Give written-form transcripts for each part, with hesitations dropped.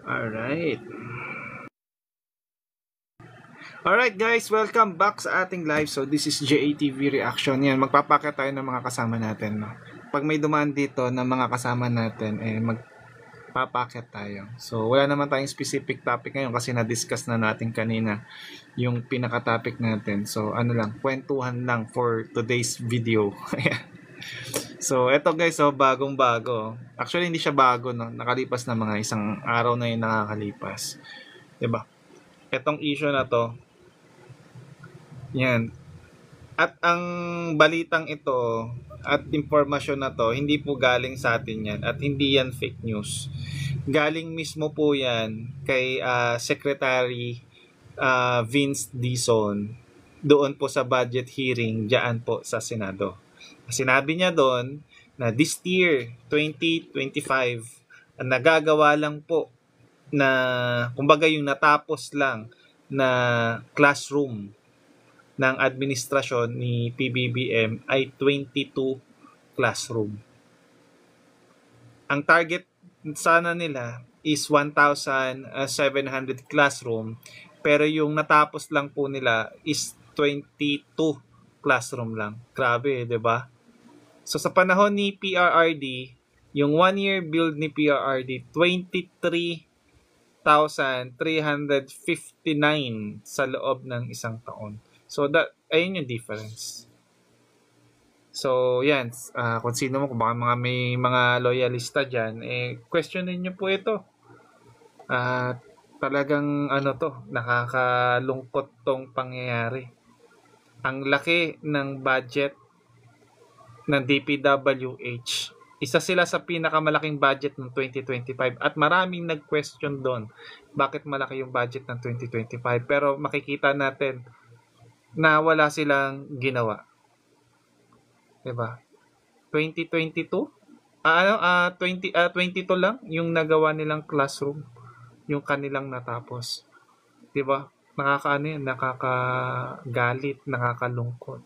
Alright. Alright guys, welcome back sa ating live. So this is JATV Reaction. Yan, magpapakita tayo ng mga kasama natin. No? Pag may dumaan dito ng mga kasama natin, magpapakit tayo. So wala naman tayong specific topic ngayon kasi na-discuss na natin kanina yung pinaka-topic natin. So ano lang, kwentuhan lang for today's video. So eto guys, bagong-bago. Actually hindi siya bago, no? Nakalipas na mga isang araw na yung nakakalipas. 'Di ba? Etong issue na to, yan. At ang balitang ito at impormasyon na to, hindi po galing sa atin yan. At hindi yan fake news. Galing mismo po yan kay Secretary Vince Dizon doon po sa budget hearing diyan po sa Senado. Sinabi niya doon na this year, 2025, nagagawa lang po na, kumbaga yung natapos lang na classroom ng administrasyon ni PBBM ay 22 classroom. Ang target sana nila is 1,700 classroom, pero yung natapos lang po nila is 22 classroom lang. Grabe, 'di ba? So sa panahon ni PRRD, yung 1-year build ni PRRD, 23,359 sa loob ng isang taon. So ayun yung difference. So yan, kung sino mo, kung baka may mga loyalista dyan, questionin nyo po ito. Talagang nakakalungkot tong pangyayari. Ang laki ng budget ng DPWH. Isa sila sa pinakamalaking budget ng 2025 at maraming nag-question doon bakit malaki yung budget ng 2025, pero makikita natin na wala silang ginawa. 'Di ba? 2022? 22 lang yung nagawa nilang classroom, yung kanilang natapos. 'Di ba? Nakakagalit, nakakalungkot.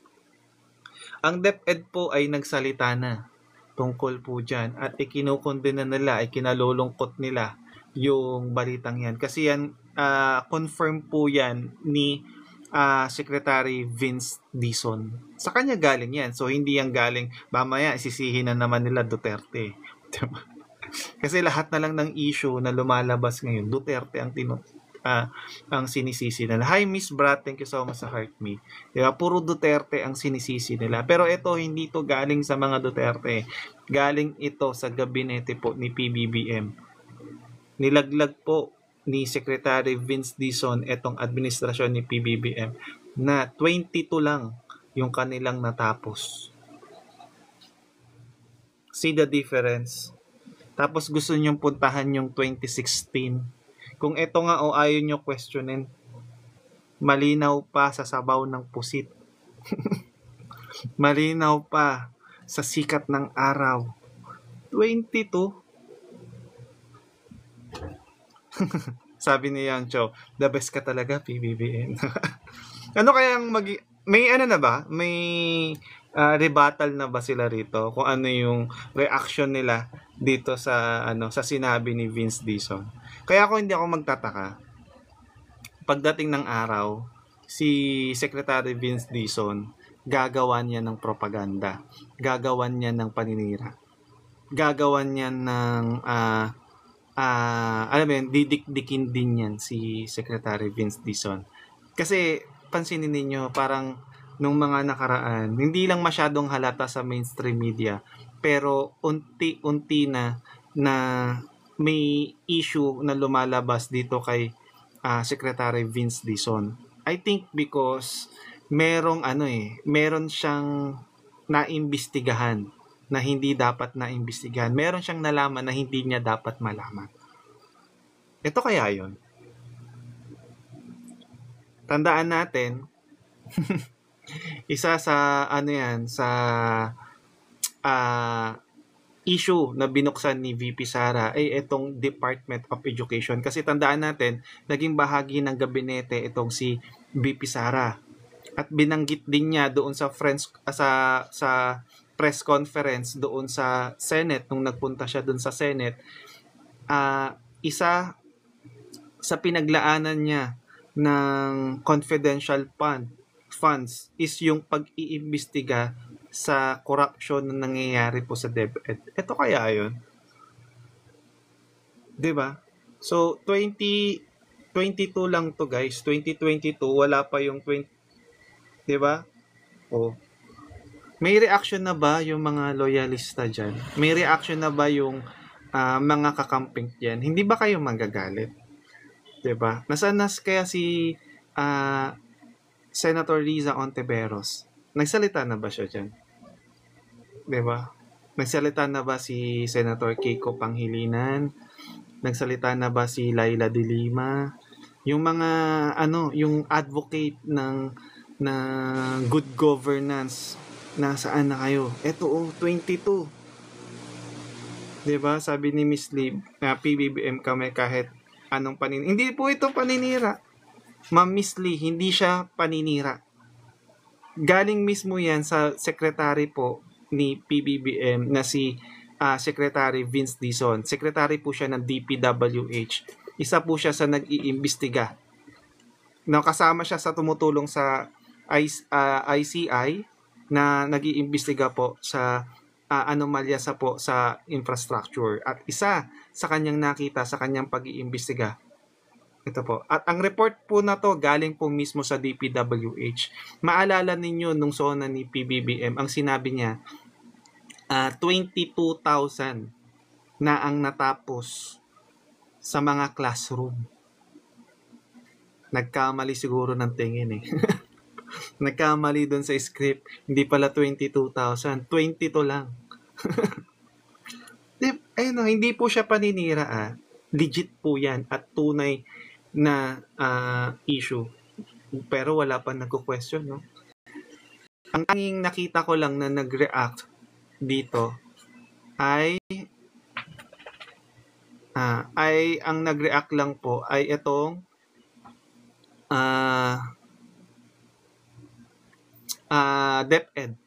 Ang DepEd po ay nagsalita na tungkol po dyan at ikinukondena nila, ikinalulungkot nila yung balitang yan. Kasi yan, confirm po yan ni Secretary Vince Dizon. Sa kanya galing yan. So, hindi yan galing, mamaya isisihin na naman nila Duterte. Diba? Kasi lahat na lang ng issue na lumalabas ngayon, Duterte ang sinisisi nila. Hi Miss Brat, thank you so much sa heart me. Diba? Puro Duterte ang sinisisi nila. Pero ito, hindi to galing sa mga Duterte. Galing ito sa gabinete po ni PBBM. Nilaglag po ni Secretary Vince Dizon itong administrasyon ni PBBM na 22 lang yung kanilang natapos. See the difference? Tapos gusto nyong puntahan yung 2016. Kung ito nga ayaw nyo questionin, malinaw pa sa sabaw ng pusit. Malinaw pa sa sikat ng araw. 22. Sabi ni Yancho, the best ka talaga, PBBM. Ano kayang may na ba? May rebuttal na ba sila rito? Kung ano yung reaction nila dito sa sa sinabi ni Vince Dizon. Kaya hindi ako magtataka. Pagdating ng araw, si Secretary Vince Dizon, gagawan niya ng propaganda. Gagawan niya ng paninira. Gagawan niya ng didikdikin din yan si Secretary Vince Dizon. Kasi pansinin ninyo, parang nung mga nakaraan, hindi lang masyadong halata sa mainstream media, pero unti-unti na may issue na lumalabas dito kay Secretary Vince Dizon. I think because meron siyang naimbestigahan na hindi dapat naimbestigahan. Meron siyang nalaman na hindi niya dapat malaman. Ito kaya yun. Tandaan natin, isa sa issue na binuksan ni VP Sara ay itong Department of Education. Kasi tandaan natin, naging bahagi ng gabinete itong si VP Sara. At binanggit din niya doon sa press conference doon sa Senate, nung nagpunta siya doon sa Senate, isa sa pinaglaanan niya ng confidential funds is yung pag-iimbestiga sa corruption na nangyayari po sa DepEd. Ito kaya yun? 'Di ba? So, 2022 lang to guys. 2022, wala pa yung 20, 'di ba? Oh. May reaction na ba yung mga loyalista dyan? May reaction na ba yung mga kakamping dyan? Hindi ba kayo magagalit? 'Di ba? Nasaan kaya si Senator Riza Ontiveros? Nagsalita na ba siya dyan? 'Di ba? Nagsalita na ba si Senator Kiko Pangilinan? Nagsalita na ba si Laila de Lima? Yung mga yung advocate ng good governance, nasaan na kayo? Eto 22. 'Di ba? Sabi ni Miss Lee, PBBM kami kahit anong paninira. Hindi po ito paninira. Ma'am Miss Lee, hindi siya paninira. Galing mismo 'yan sa secretary po ni PBBM na si Secretary Vince Dizon. Secretary po siya ng DPWH. Isa po siya sa nag-iimbestiga. Kasama siya sa tumutulong sa ICI na nag-iimbestiga po sa anomalya sa infrastructure. At isa sa kanyang nakita sa kanyang pag-iimbestiga, ito po. At ang report po na to galing po mismo sa DPWH. Maalala ninyo nung SONA ni PBBM, ang sinabi niya, 22,000 na ang natapos sa mga classroom. Nagkamali siguro ng tingin eh. Nagkamali doon sa script. Hindi pala 22,000. 22 lang. Hindi po siya paninira. Legit po yan at tunay na issue. Pero wala pa nagko-question, no? Ang tanging nakita ko lang na nag-react dito ay ang nag-react lang po ay itong DepEd,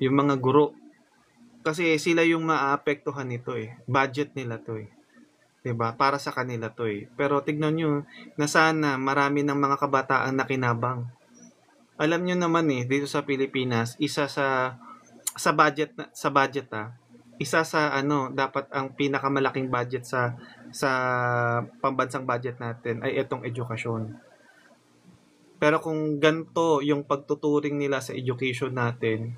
yung mga guro. Kasi sila yung maapektuhan nito eh. Budget nila to eh. 'Di ba? Para sa kanila to eh. Pero tignan nyo na sana marami ng mga kabataan na kinabang. Alam nyo naman eh, dito sa Pilipinas, isa sa budget isa sa dapat ang pinakamalaking budget sa pambansang budget natin ay itong edukasyon. Pero kung ganito yung pagtuturing nila sa education natin,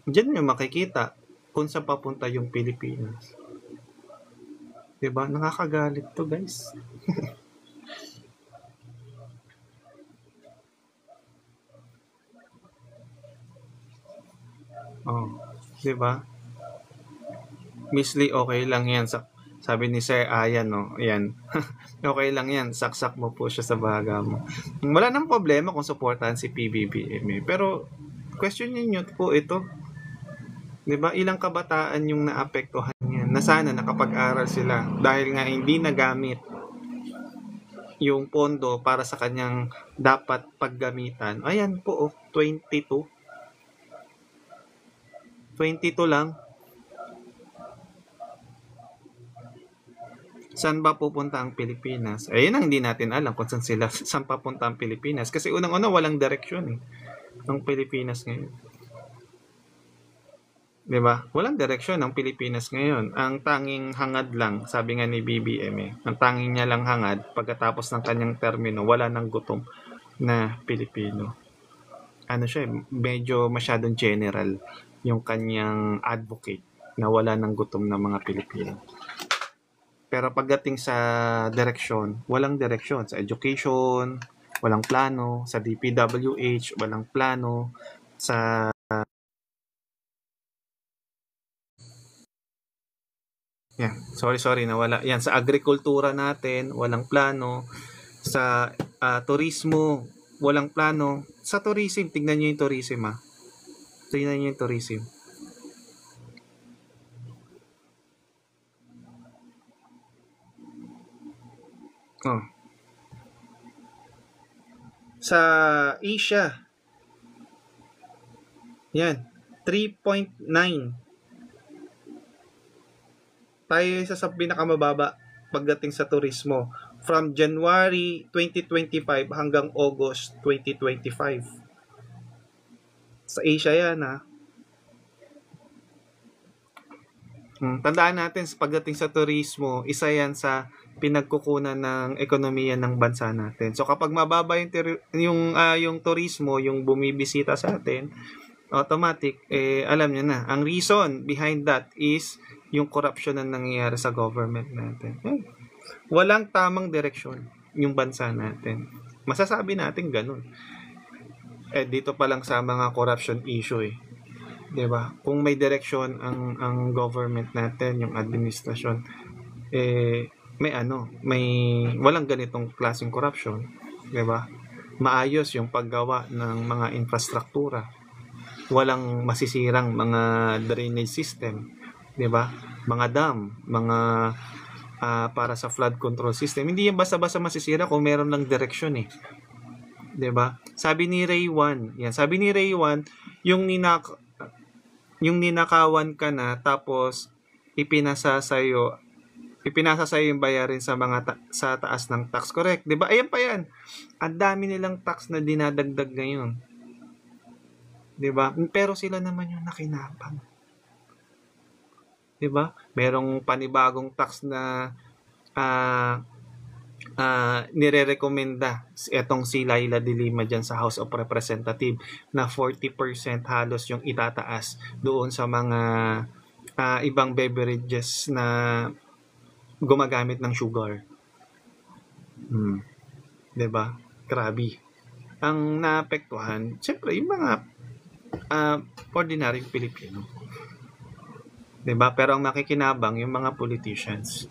diyan nyo makikita kung saan papunta yung Pilipinas. 'Di ba? Nakakagalit to, guys. Oh, 'di ba? Miss Lee, okay lang 'yan. Sabi ni Sir Ayan, no? Ayan. Okay lang 'yan. Saksak mo po siya sa baga mo. Wala nang problema kung suportahan si PBBM. Pero question niyo po ito. 'Di ba? Ilang kabataan yung naapektuhan niyan. Na sana nakapag-aral sila dahil nga hindi nagamit yung pondo para sa kanyang dapat paggamitan. Ayan po, 22. 22 lang. Saan ba pupunta ang Pilipinas? Ayun ang hindi natin alam kung saan papunta ang Pilipinas. Kasi unang-una walang direksyon eh. Ang Pilipinas ngayon. 'Di ba? Walang direksyon ang Pilipinas ngayon. Ang tanging hangad lang, sabi nga ni BBM eh. Ang tanging niya lang hangad pagkatapos ng kanyang termino, wala nang gutom na Pilipino. Siya, medyo masyadong general yung kanyang advocate na wala nang gutom na mga Pilipino. Pero pagdating sa direksyon, walang direksyon. Sa education, walang plano. Sa DPWH, walang plano. Sorry, nawala. Yan, sa agrikultura natin, walang plano. Sa turismo, walang plano. Sa tourism, tignan nyo yung tourism ha. Tignan nyo yung tourism. Oh. Sa Asia, yan, 3.9. Tayo isa sa pinakamababa pagdating sa turismo. from January 2025 hanggang August 2025. Sa Asia yan, ha. Tandaan natin, pagdating sa turismo, isa yan sa pinagkukunan ng ekonomiya ng bansa natin. So kapag mababa yung turismo, yung bumibisita sa atin, automatic, alam niyo na, ang reason behind that is yung corruption na nangyayari sa government natin. Walang tamang direksyon yung bansa natin. Masasabi natin ganun. Dito pa lang sa mga corruption issue, 'di ba? Kung may direksyon ang government natin, yung administrasyon, may walang ganitong klaseng corruption, 'di ba? Maayos yung paggawa ng mga infrastruktura. Walang masisirang mga drainage system, 'di ba? Mga dam, mga para sa flood control system. Hindi yan basta-basta masisira kung meron lang direksyon, 'di ba? Sabi ni Ray 1, yung ninakawan ka na tapos ipinasa sa iyo yung bayarin sa sa taas ng tax, correct, 'di ba? Ayan pa yan. Ang dami nilang tax na dinadagdag ngayon. 'Di ba? Pero sila naman yung nakinabang. 'Di ba? Merong panibagong tax na nirerekomenda etong si Laila de Lima dyan sa House of Representatives na 40% halos yung itataas doon sa mga ibang beverages na gumagamit ng sugar. 'Di ba? Grabe. Ang naapektuhan, siyempre, yung mga ordinary Pilipino. 'Di ba? Pero ang makikinabang yung mga politicians.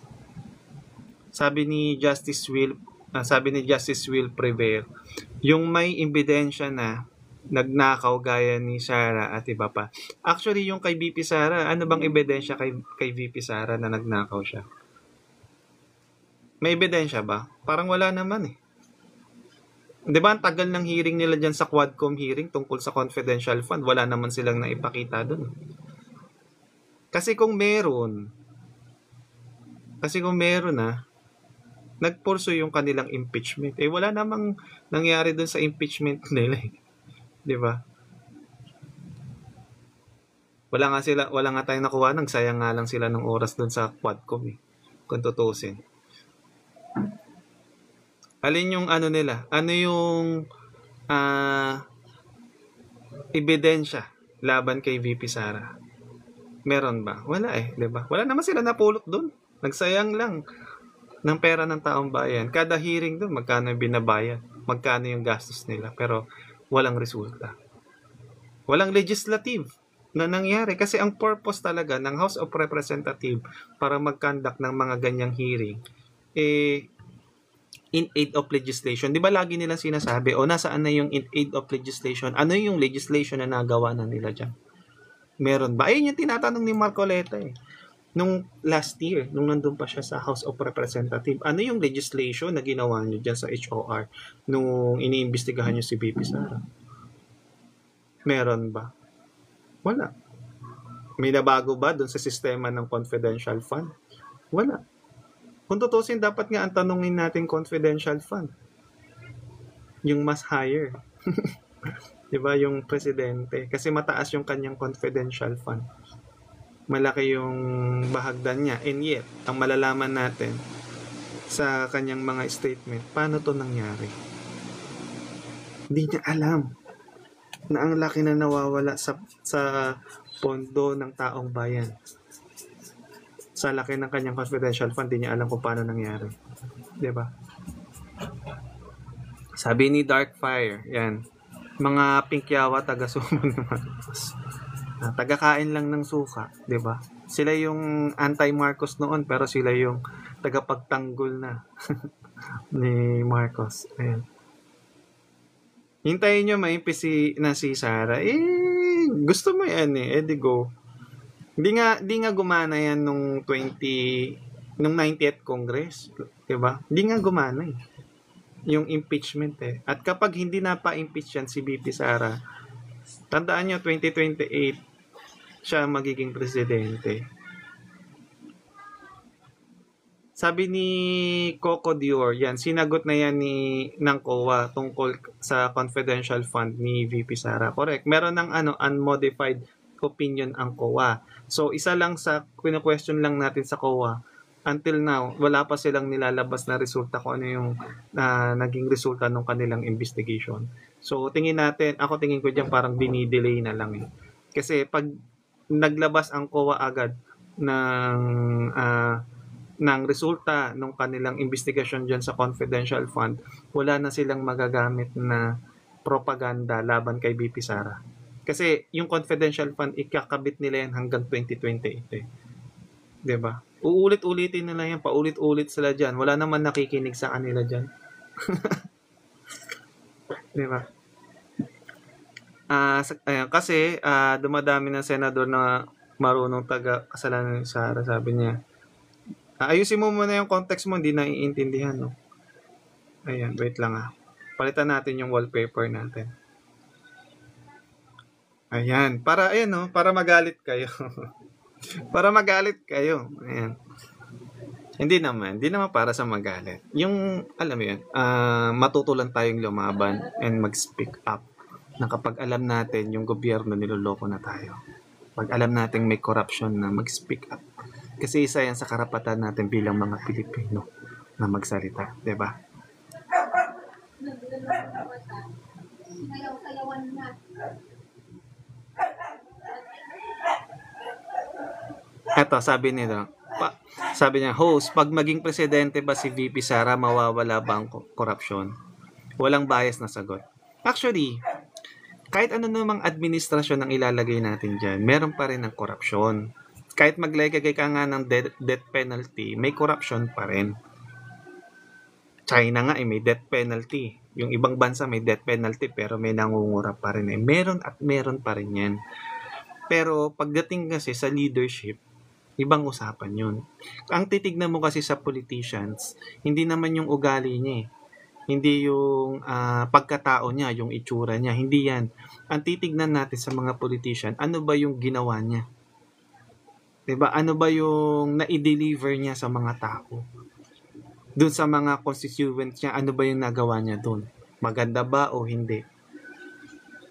Sabi ni Justice Will Prevail, yung may ebidensya na nagnakaw gaya ni Sara at iba pa. Actually, yung kay VP Sara, ano bang ebidensya kay VP Sara na nagnakaw siya? May ebidensya ba? Parang wala naman, 'Di ba ang tagal ng hearing nila dyan sa Quadcom hearing tungkol sa confidential fund, wala naman silang naipakita doon. Kasi kung meron na, nagpurso yung kanilang impeachment. Wala namang nangyari doon sa impeachment nila, 'di ba? Wala nga tayong nakuha, sayang nga lang sila ng oras doon sa Quadcom, kung tutusin. Alin yung nila? Ano yung ebidensya laban kay VP Sara? Meron ba? Wala, 'di ba? Wala naman sila napulot doon. Nagsayang lang ng pera ng taong bayan. Kada hearing doon, magkano yung binabayad, magkano yung gastos nila, pero walang resulta. Walang legislative na nangyari kasi ang purpose talaga ng House of Representatives para mag-conduct ng mga ganyang hearing in aid of legislation. Di ba lagi nilang sinasabi, nasaan na yung in aid of legislation? Ano yung legislation na nagawa na nila dyan? Meron ba? Ayun yung tinatanong ni Marcoleta, nung last year, nung nandun pa siya sa House of Representatives, ano yung legislation na ginawa niyo dyan sa HOR nung iniimbestigahan niyo si VP Sara? Meron ba? Wala. May nabago ba dun sa sistema ng confidential fund? Wala. Kung tutusin, dapat nga ang tanongin natin confidential fund. Yung mas higher. Diba? Yung presidente. Kasi mataas yung kanyang confidential fund. Malaki yung bahagdan niya. And yet, ang malalaman natin sa kanyang mga statement, paano to nangyari? Hindi niya alam na ang laki na nawawala sa pondo ng taong bayan. Sa laki ng kanyang confidential fund, hindi niya alam kung paano nangyari. Diba? Sabi ni Darkfire, yan, mga Pinkyawa taga-sumo naman. Taga-kain lang ng suka, 'di ba? Sila yung anti-Marcos noon, pero sila yung tagapagtanggol na ni Marcos. Ayan. Hintayin nyo maimpisi na si Sara. Gusto mo yan di go. Hindi nga gumana yan nung 90th Congress, 'di ba? Hindi nga gumana yung impeachment At kapag hindi na pa-impeach yan si VP Sara, tandaan nyo, 2028 siya magiging presidente. Sabi ni Coco Dior, yan, sinagot na yan ng COA tungkol sa confidential fund ni VP Sara. Correct. Meron ng unmodified opinion ang COA. So, isa lang sa question lang natin sa COA. Until now, wala pa silang nilalabas na resulta kung ano yung naging resulta ng kanilang investigation. So, tingin ko dyan parang dinidelay na lang eh. Kasi pag naglabas ang COA agad ng resulta ng kanilang investigasyon dyan sa confidential fund, wala na silang magagamit na propaganda laban kay BP Sara. Kasi yung confidential fund, ikakabit nila yan hanggang 2028 eh. Diba? Uulit-ulitin nila yan, paulit-ulit sila dyan. Wala naman nakikinig sa kanila dyan. Diba? Kasi dumadami ng senador na marunong taga kasalanan ni Sara, sabi niya. Ayusin mo muna yung context mo, hindi naiintindihan, no? Ayan, wait lang Palitan natin yung wallpaper natin. Ayan, para magalit kayo. Para magalit kayo. Ayan. Hindi naman para sa magalit. Yung, alam mo yun, matutulan tayong lumaban and mag-speak up. Na kapag alam natin yung gobyerno niloloko na tayo. Pag alam natin may corruption na mag-speak up. Kasi isa yan sa karapatan natin bilang mga Pilipino na magsalita, 'di ba? Eto, sabi niya, host, pag maging presidente ba si VP Sara, mawawala ba ang korupsyon? Walang bias na sagot. Actually, kahit ano namang administrasyon ang ilalagay natin dyan, meron pa rin ang korupsyon. Kahit maglagay ka nga ng death penalty, may corruption pa rin. China nga may death penalty. Yung ibang bansa may death penalty pero may nangungura pa rin Meron at meron pa rin yan. Pero pagdating kasi sa leadership, ibang usapan yun. Ang titignan mo kasi sa politicians, hindi naman yung ugali niya Hindi yung pagkatao niya, yung itsura niya. Hindi yan. Ang titignan natin sa mga politician, ano ba yung ginawa niya? Diba? Ano ba yung na-deliver niya sa mga tao? Doon sa mga constituents niya, ano ba yung nagawa niya doon? Maganda ba o hindi?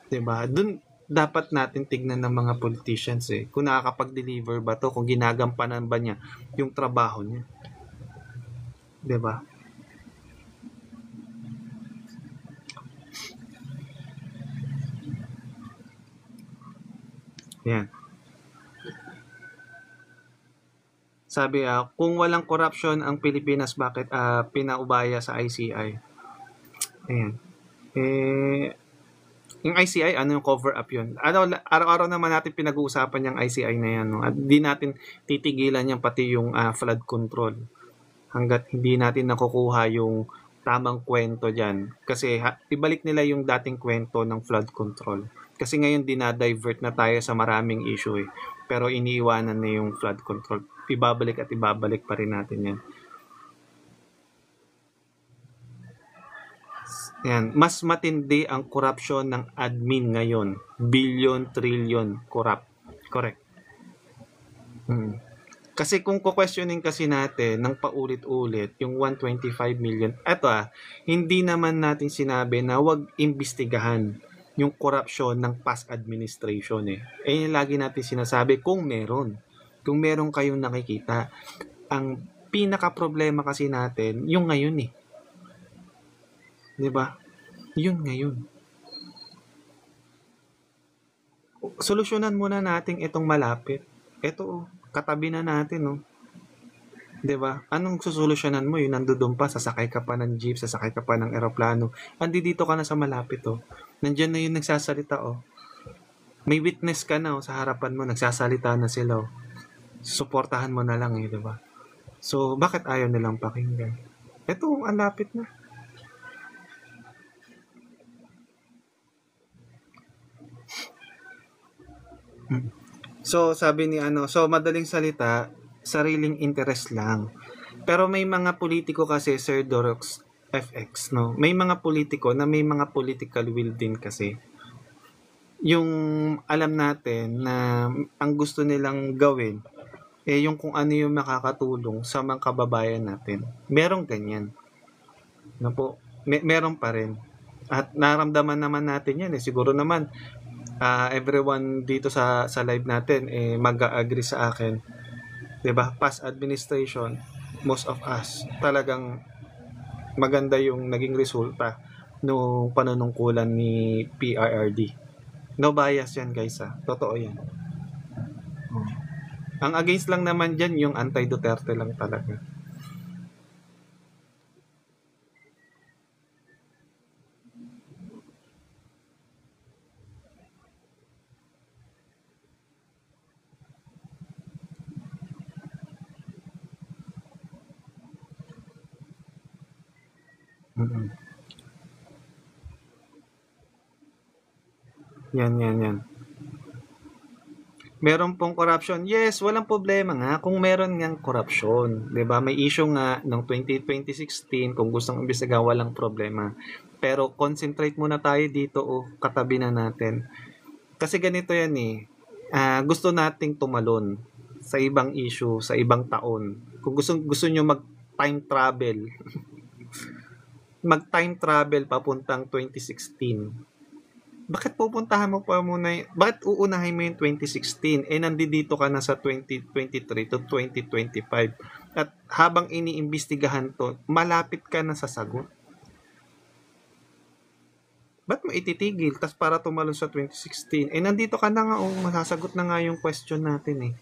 Diba? Doon dapat natin tignan ng mga politicians kung nakakapag-deliver ba to, kung ginagampanan ba niya yung trabaho niya. Diba? Yan. Sabi, kung walang corruption ang Pilipinas, bakit pinaubaya sa ICI? Ayan. Yung ICI, yung cover up yun? Araw-araw naman natin pinag-uusapan yung ICI na yan. No? At di natin titigilan yan pati yung flood control. Hanggat hindi natin nakukuha yung tamang kwento dyan. Kasi ibalik nila yung dating kwento ng flood control. Kasi ngayon dinadivert na tayo sa maraming issue Pero iniiwanan na yung flood control. Ibabalik at ibabalik pa rin natin yan. Yan. Mas matindi ang korupsyon ng admin ngayon. Billion, trillion, correct. Kasi kung questioning kasi natin ng paulit-ulit yung 125 million, hindi naman natin sinabi na wag imbestigahan yung korupsyon ng past administration yung lagi natin sinasabi kung meron kayong nakikita. Ang pinaka-problema kasi natin, yung ngayon Diba? Yun ngayon. Solusyonan muna natin itong malapit. Ito, katabi na natin, Diba? Anong susolusyonan mo? Yung nandoon pa, sasakay ka pa ng jeep, sasakay ka pa ng eroplano. Dito ka na sa malapit, Nandyan na yung nagsasalita, May witness ka na, sa harapan mo, nagsasalita na sila, Suportahan mo na lang, diba? So, bakit ayaw nilang pakinggan? Ito, ang lapit na. So, sabi ni madaling salita, sariling interest lang. Pero may mga politiko kasi, Sir Dorox FX, no? May mga politiko na may mga political will din kasi. Yung alam natin na ang gusto nilang gawin yung kung ano yung makakatulong sa mga kababayan natin. Merong ganyan. Na po, meron pa rin. At naramdaman naman natin yan. Siguro naman, everyone dito sa live natin mag-agree sa akin. 'Di ba? Past administration, most of us, talagang maganda yung naging resulta nung panunungkulan ni PRRD. No bias yan, guys. Totoo yan. Ang against lang naman dyan, yung anti-Duterte lang talaga. Mm-mm. Yan. Meron pong corruption. Yes, walang problema nga kung meron ngang corruption. 'Di ba? May issue nga noong 2016 kung gustong imbestigahan, walang problema. Pero concentrate muna tayo dito katabi na natin. Kasi ganito yan gusto nating tumalon sa ibang issue, sa ibang taon. Kung gusto nyo mag-time travel, mag-time travel papuntang 2016, bakit pupuntahan mo pa muna bakit uunahin mo yung 2016 nandito ka na sa 2023 to 2025 at habang iniimbestigahan to malapit ka na sa sagot, ba't mo ititigil tas para tumalon sa 2016 nandito ka na nga masasagot na nga yung question natin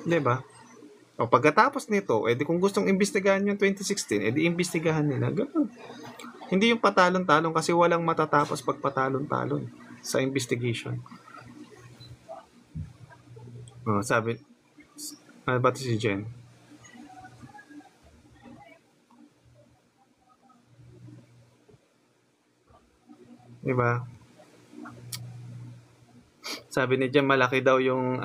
'di ba? O pagkatapos nito kung gustong imbestigahan yung 2016 edi imbestigahan nila, ganun. Hindi yung patalon-talon kasi walang matatapos pag patalon-talon sa investigation. Sabi, ano ba si Jen? Diba? Sabi ni Jen, malaki daw yung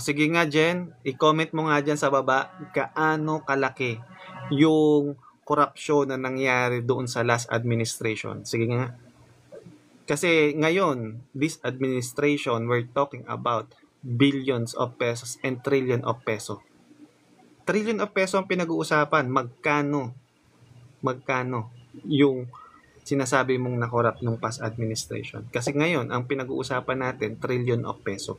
sige nga Jen, i-comment mo nga dyan sa baba gaano kalaki yung korupsyon na nangyari doon sa last administration. Sige nga. Kasi ngayon, this administration, we're talking about billions of pesos and trillion of peso. Trillion of peso ang pinag-uusapan. Magkano yung sinasabi mong nakorap ng past administration. Kasi ngayon, ang pinag-uusapan natin, trillion of peso.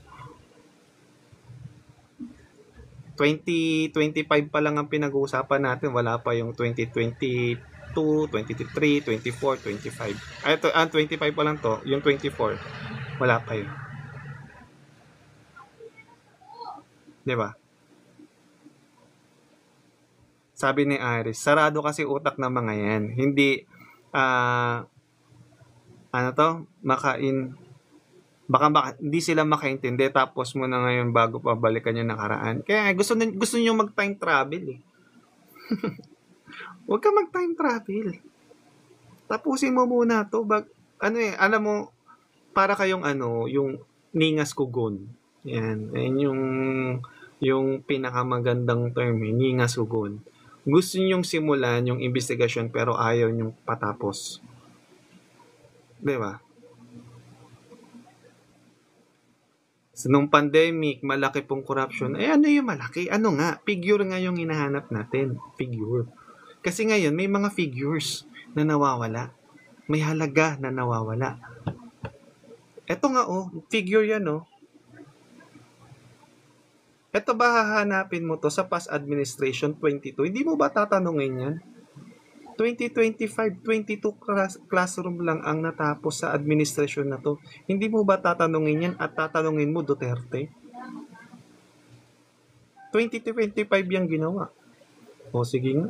2025 pa lang ang pinag-uusapan natin, wala pa yung 2022, 23, 24, 25. Ito, 25 pa lang to, yung 24, wala pa yun. Diba? Sabi ni Iris, sarado kasi utak ng mga yan. Hindi, baka hindi sila makaintindi tapos mo na ngayon bago pabalikan yung nakaraan. Kaya gusto niyo mag-time travel Huwag ka mag-time travel. Tapusin mo muna to. Alam mo, para kayong yung ningas kugon. Yan. Ayan yung pinakamagandang term, ningas kugon. Gusto niyong simulan yung investigasyon pero ayaw niyong patapos. Diba? Nung pandemic, malaki pong corruption. Ano yung malaki? Ano nga? Figure nga yung hinahanap natin. Figure. Kasi ngayon, may mga figures na nawawala. May halaga na nawawala. Eto nga figure yan Eto ba hahanapin mo to sa past administration 22? Hindi mo ba tatanungin yan? 2025, 22 classroom lang ang natapos sa administrasyon na to. Hindi mo ba tatanungin yan at tatanungin mo Duterte? 2025 yung ginawa. Sige nga.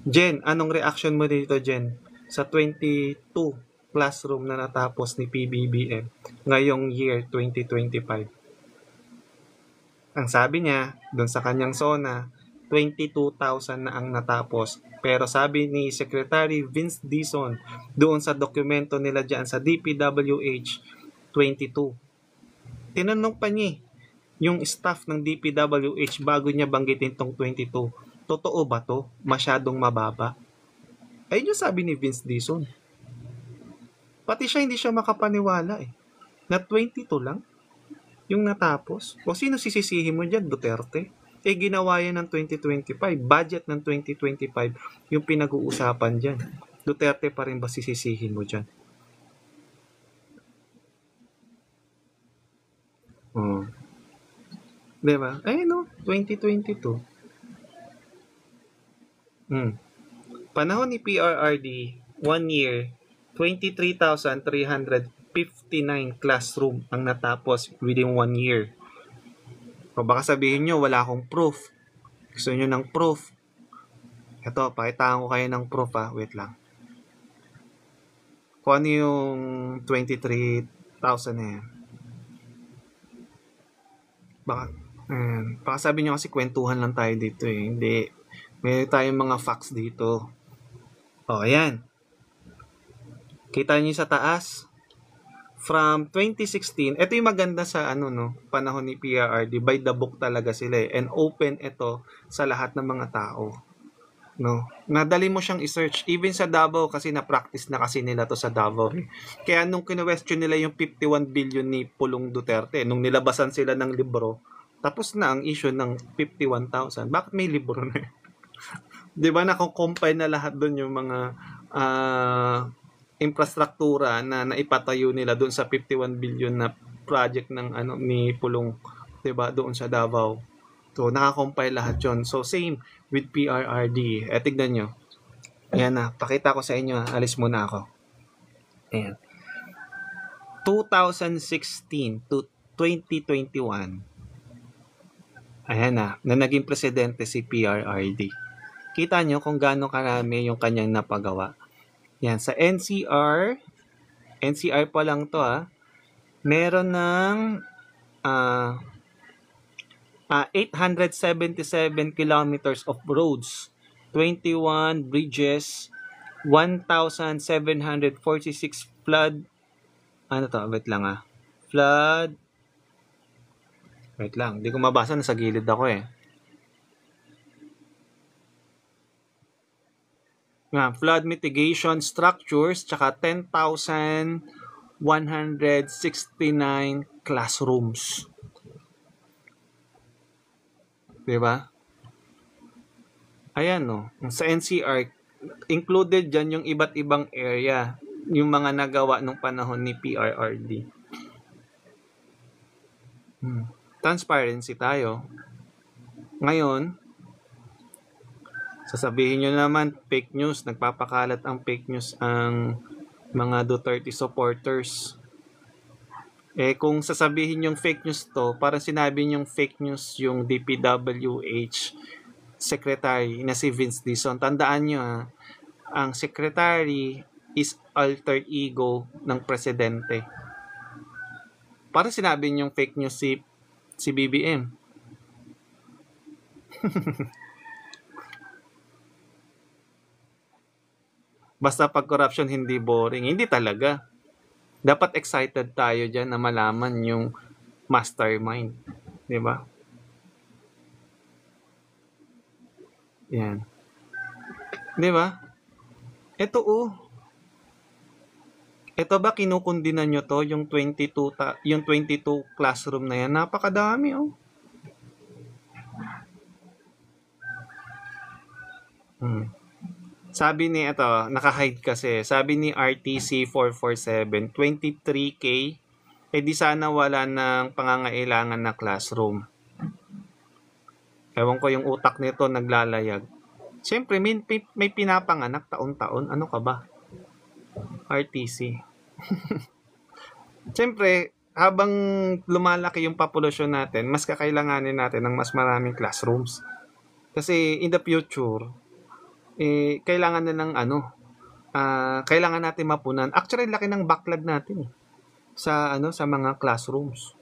Jen, anong reaction mo dito, Jen? Sa 22 classroom na natapos ni PBBM ngayong year 2025. Ang sabi niya, doon sa kanyang zona, 22,000 na ang natapos. Pero sabi ni Secretary Vince Dizon, doon sa dokumento nila dyan sa DPWH, 22. Tinanong pa niya yung staff ng DPWH bago niya banggitin tong 22. Totoo ba to? Masyadong mababa? Ayun yung sabi ni Vince Dizon. Pati siya hindi siya makapaniwala na 22 lang. Yung natapos. O sino sisisihin mo dyan? Duterte? Eh, ginawa yan ng 2025. Budget ng 2025 yung pinag-uusapan dyan. Duterte pa rin ba sisisihin mo dyan? Oh. Diba? Eh, no? 2022. Panahon ni PRRD, 1 year, 23,359 classroom ang natapos within 1 year. O baka sabihin nyo, wala akong proof. Gusto nyo ng proof? Ito, pakitaan ko kayo ng proof ha. Wait lang. Kung ano yung 23,000 na yan. Baka sabi nyo kasi kwentuhan lang tayo dito eh. Hindi. May tayong mga facts dito. O, ayan. Kita nyo sa taas. From 2016, ito yung maganda sa panahon ni PRRD, by the book talaga sila eh. And open ito sa lahat ng mga tao. No? Nadali mo siyang i-search. Even sa Davao, kasi na-practice na kasi nila to sa Davao. Eh. Kaya nung kino-question nila yung 51 billion ni Pulong Duterte, nung nilabasan sila ng libro, tapos na ang issue ng 51,000. Bakit may libro na? Di ba nakukompile na lahat doon yung mga infrastruktura na naipatayo nila doon sa 51 billion na project ng ni Pulong, 'di ba, doon sa Davao. So nakakompile lahat 'yon. So same with PRRD. Tignan nyo. Ayan na, pakita ko sa inyo. Alis muna ako. Ayan. 2016 to 2021. Ayan na naging presidente si PRRD. Kita nyo kung gaano karami yung kanyang napagawa. Yan, sa NCR pa lang to meron ng 877 kilometers of roads, 21 bridges, 1,746 flood, wait lang, hindi ko mabasa, nasa gilid ako eh. Flood mitigation structures, tsaka 10,169 classrooms. Diba? Ayan no. Sa NCR, included dyan yung iba't ibang area, yung mga nagawa nung panahon ni PRRD. Transparency tayo. Ngayon, sasabihin nyo naman, fake news, nagpapakalat ang fake news ang mga Duterte supporters. Eh, kung sasabihin yung fake news to, parang sinabi yung fake news yung DPWH secretary na si Vince Dizon. Tandaan nyo ang secretary is alter ego ng presidente. Parang sinabi yung fake news si BBM. Basta pag corruption hindi boring. Hindi talaga. Dapat excited tayo dyan na malaman yung mastermind. Diba? Yan. Diba? Ito Ito ba kinukundinan nyo to, yung 22 classroom na yan? Napakadami Sabi ni naka-hide kasi. Sabi ni RTC 447, 23K, di sana wala ng pangangailangan na classroom. Ewan ko yung utak nito naglalayag. Siyempre, may pinapanganak taon-taon. Ano ka ba? RTC. Siyempre, habang lumalaki yung populasyon natin, mas kakailanganin natin ng mas maraming classrooms. Kasi in the future, kailangan na ng kailangan natin mapunan. Actually, laki ng backlog natin sa mga classrooms.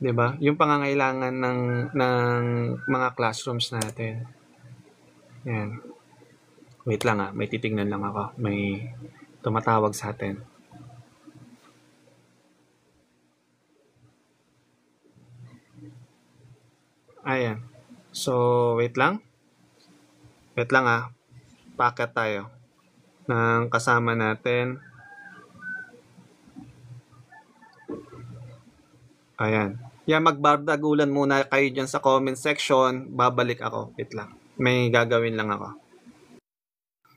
'Di ba? Yung pangangailangan ng mga classrooms natin. Yan. Wait lang may titingnan lang ako. May tumatawag sa atin. Ayan. So, wait lang. Packet tayo ng kasama natin. Ayan. Yan, magbardagulan muna kayo dyan sa comment section. Babalik ako. Wait lang. May gagawin lang ako.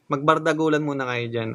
Magbardagulan muna kayo dyan.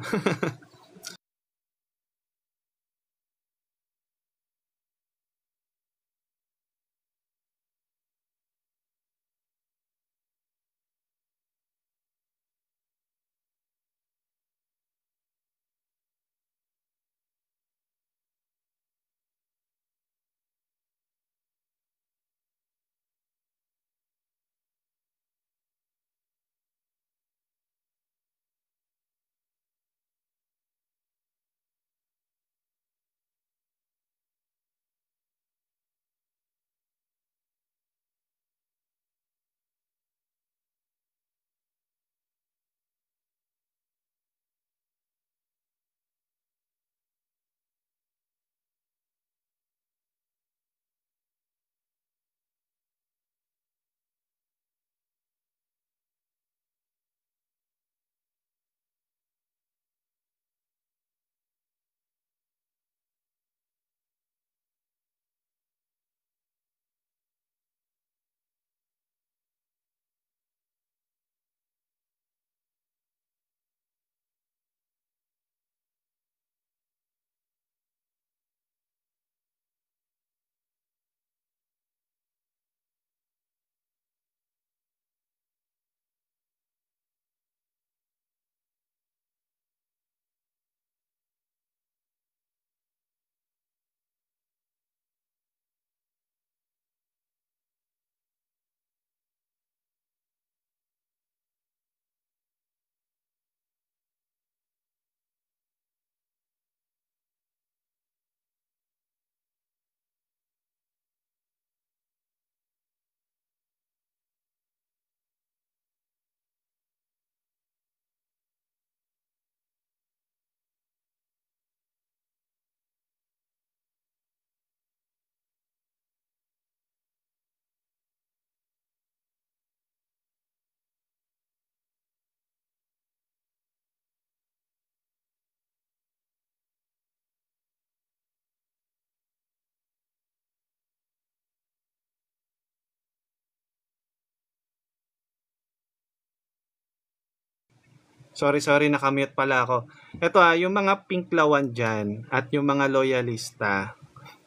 Sorry, nakamute pala ako. Ito yung mga pinklawan dyan at yung mga loyalista,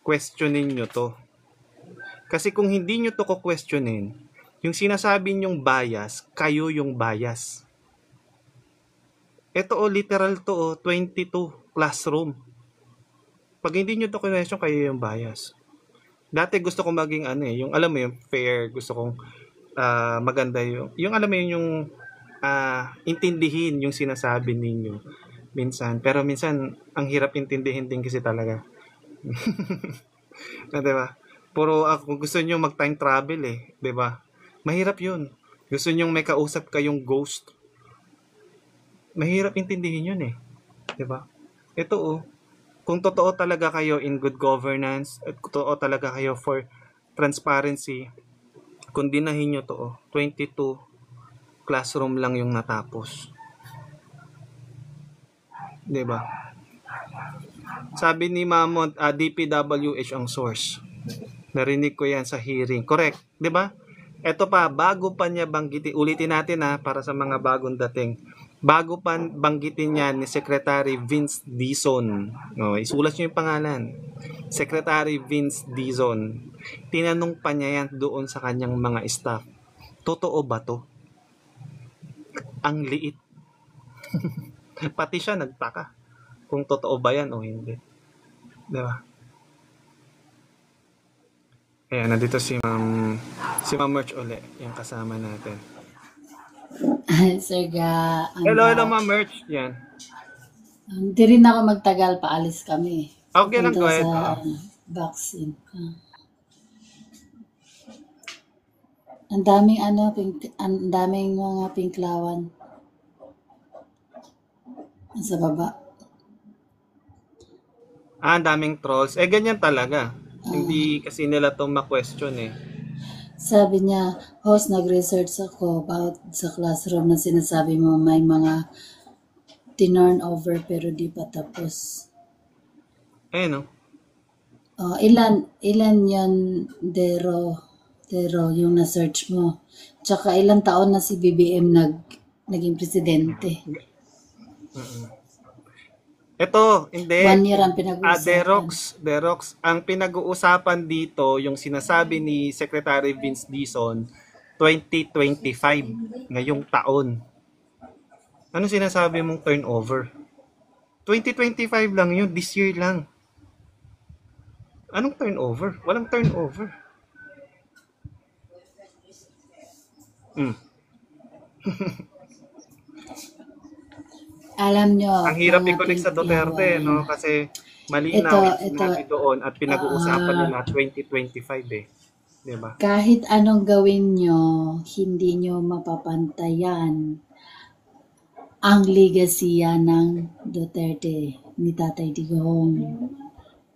questionin nyo to. Kasi kung hindi nyo to ko-questionin, yung sinasabi nyong bias, kayo yung bias. Ito literal to 22 classroom. Pag hindi nyo to question, kayo yung bias. Dati gusto kong maging yung alam mo yung fair, gusto kong maganda yung alam mo yung intindihin yung sinasabi ninyo minsan. Pero minsan, ang hirap intindihin din kasi talaga. Na, diba? Puro kung gusto nyo mag-time travel diba? Mahirap yun. Gusto nyo may kausap kayong ghost. Mahirap intindihin yun diba? Ito kung totoo talaga kayo in good governance, at totoo talaga kayo for transparency, kung dinahin nyo to 22 classroom lang yung natapos. Diba? Sabi ni Mamon, DPWH ang source. Narinig ko yan sa hearing. Correct, diba? Ito pa, bago pa niya banggitin, ulitin natin para sa mga bagong dating. Bago pa banggitin yan ni Secretary Vince Dizon. Isulat niyo yung pangalan. Secretary Vince Dizon. Tinanong pa niya yan doon sa kanyang mga staff. Totoo ba to? Ang liit. Pati siya nagtaka kung totoo ba yan o hindi. Diba? Ayan, nandito si Ma'am Merch uli, yung kasama natin. Sir Ga. Hello, Ma'am Merch. Yan. Hindi rin ako magtagal, paalis kami. Okay lang, go ahead. Sa vaccine. Ang daming ang daming mga pinklawan sa baba. Ang daming trolls. Ganyan talaga. Hindi kasi nila to ma-question Sabi niya, host, nag-research ako about sa classroom na sinasabi mo may mga tinurn over pero di pa tapos. Oh, ilan yon Dero, yung na-search mo. Tsaka ilang taon na si BBM naging presidente. Mm. Ito, hindi. 1 year ang pinag-uusapan. Derox, ang pinag-uusapan dito, yung sinasabi ni Secretary Vince Dizon, 2025, ngayong taon. Ano sinasabi mong turnover? 2025 lang yun, this year lang. Anong turnover? Walang turnover. Alam nyo, Ang hirap mga i-connect sa Duterte, Pintiawan, no? Kasi malinaw yung ito, sinabi doon at pinag-uusapan ah, nila 2025 eh. Di ba? kahit anong gawin nyo, hindi nyo mapapantayan ang legasiya ng Duterte ni Tatay Digong.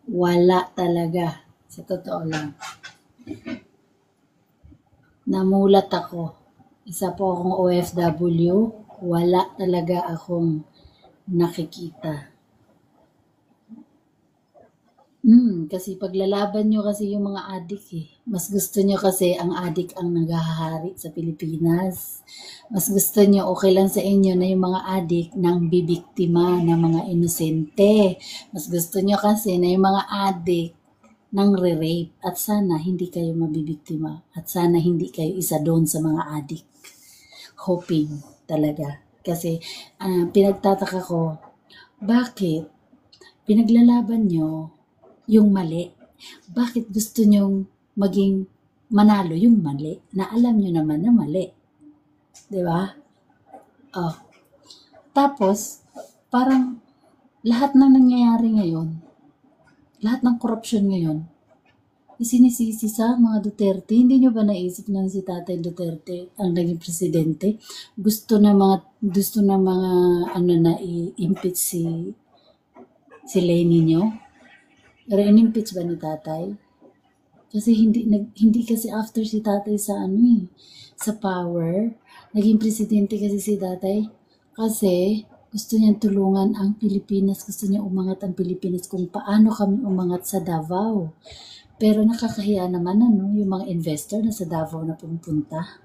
Wala talaga. Sa totoo lang. Namulat ako. Isa po akong OFW. Wala talaga akong nakikita. Kasi paglalaban nyo kasi yung mga adik eh. Mas gusto nyo kasi ang adik ang naghahari sa Pilipinas. Mas gusto nyo okay lang sa inyo na yung mga adik nang bibiktima ng mga inosente. Mas gusto nyo kasi na yung mga adik nang re-rape. At sana hindi kayo mabibiktima. At sana hindi kayo isa doon sa mga adik. Hoping talaga. Kasi pinagtataka ko, bakit pinaglalaban nyo yung mali? Bakit gusto nyong maging manalo yung mali na alam nyo naman na mali? Diba? Oh. Tapos, parang lahat ng nangyayari ngayon, lahat ng korupsyon ngayon, isinisisi sa mga Duterte. Hindi nyo ba naisip na si Tatay Duterte ang naging presidente? Gusto na mga na i-impeach si Lenny nyo? Pero in-impeach ba ni Tatay? Kasi hindi kasi after si Tatay sa sa power, naging presidente kasi si Tatay kasi gusto niyang tulungan ang Pilipinas, gusto niya umangat ang Pilipinas kung paano kami umangat sa Davao. Pero nakakahiya naman yung mga investor na sa Davao na pumunta.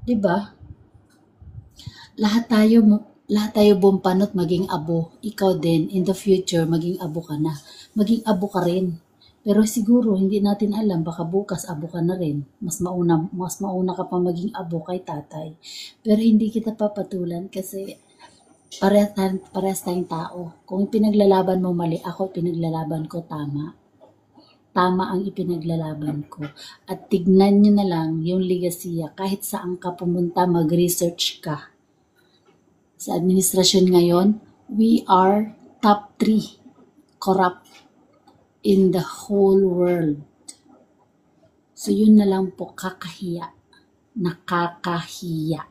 'Di ba? Lahat tayo bumpanot maging abo. Ikaw din, in the future, maging abo ka na. Maging abo ka rin. Pero siguro, hindi natin alam, baka bukas abo ka na rin. Mas mauna ka pa maging abo kay Tatay. Pero hindi kita papatulan kasi parehas tayong tao. Kung pinaglalaban mo mali, ako pinaglalaban ko tama. Tama ang ipinaglalaban ko. At tignan nyo na lang yung legasiya. Kahit saan ka pumunta, mag-research ka. Sa administrasyon ngayon, we are top 3 corrupt in the whole world. So yun na lang po, kakahiya. Nakakahiya.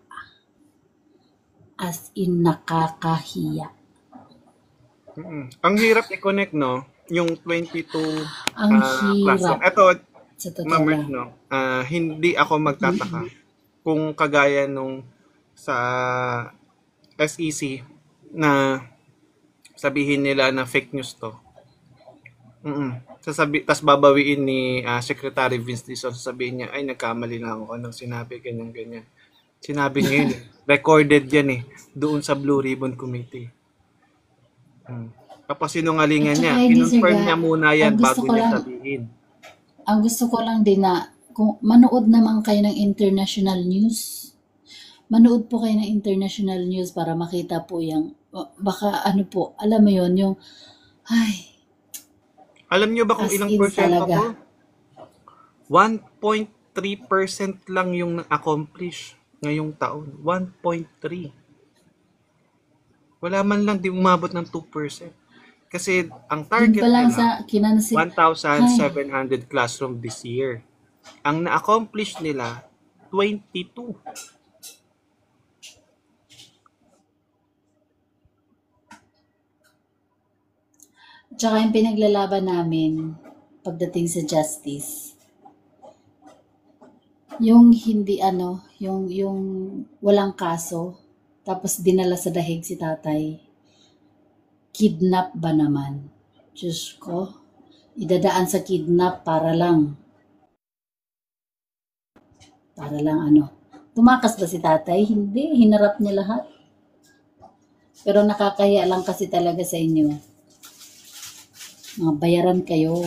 As in, nakakahiya. Ang hirap i-connect, no? Yung 22 Ang classroom. hirap. Ito, Sa totoo Ma'am lang. no? Hindi ako magtataka kung kagaya nung sa SEC na sabihin nila na fake news to. Tas babawiin ni Secretary Vince Dizon, sasabihin niya, ay nagkamali lang ako nung sinabi ganyan. Sinabi niya yun. Recorded yan doon sa Blue Ribbon Committee. Tapos sinungalingan niya. Kinonfirm niya muna yan bago niya sabihin. Ang gusto ko lang din na kung manood naman kayo ng international news. Manood po kayo ng international news para makita po yung baka alam mo yon yung alam niyo ba kung ilang percento po? 1.3% lang yung na-accomplish ngayong taon. 1.3. Wala man lang di umabot ng 2%. Kasi ang target nila 1,700 classroom this year. Ang na-accomplish nila 22. Tsaka yung pinaglalaban namin pagdating sa justice. Yung hindi yung walang kaso, tapos dinala sa dahig si Tatay. Kidnap ba naman? Diyos ko. idadaan sa kidnap para lang ano. Tumakas ba si tatay? Hindi, hinarap niya lahat. Pero nakakahiya lang kasi talaga sa inyo. Mga bayaran kayo.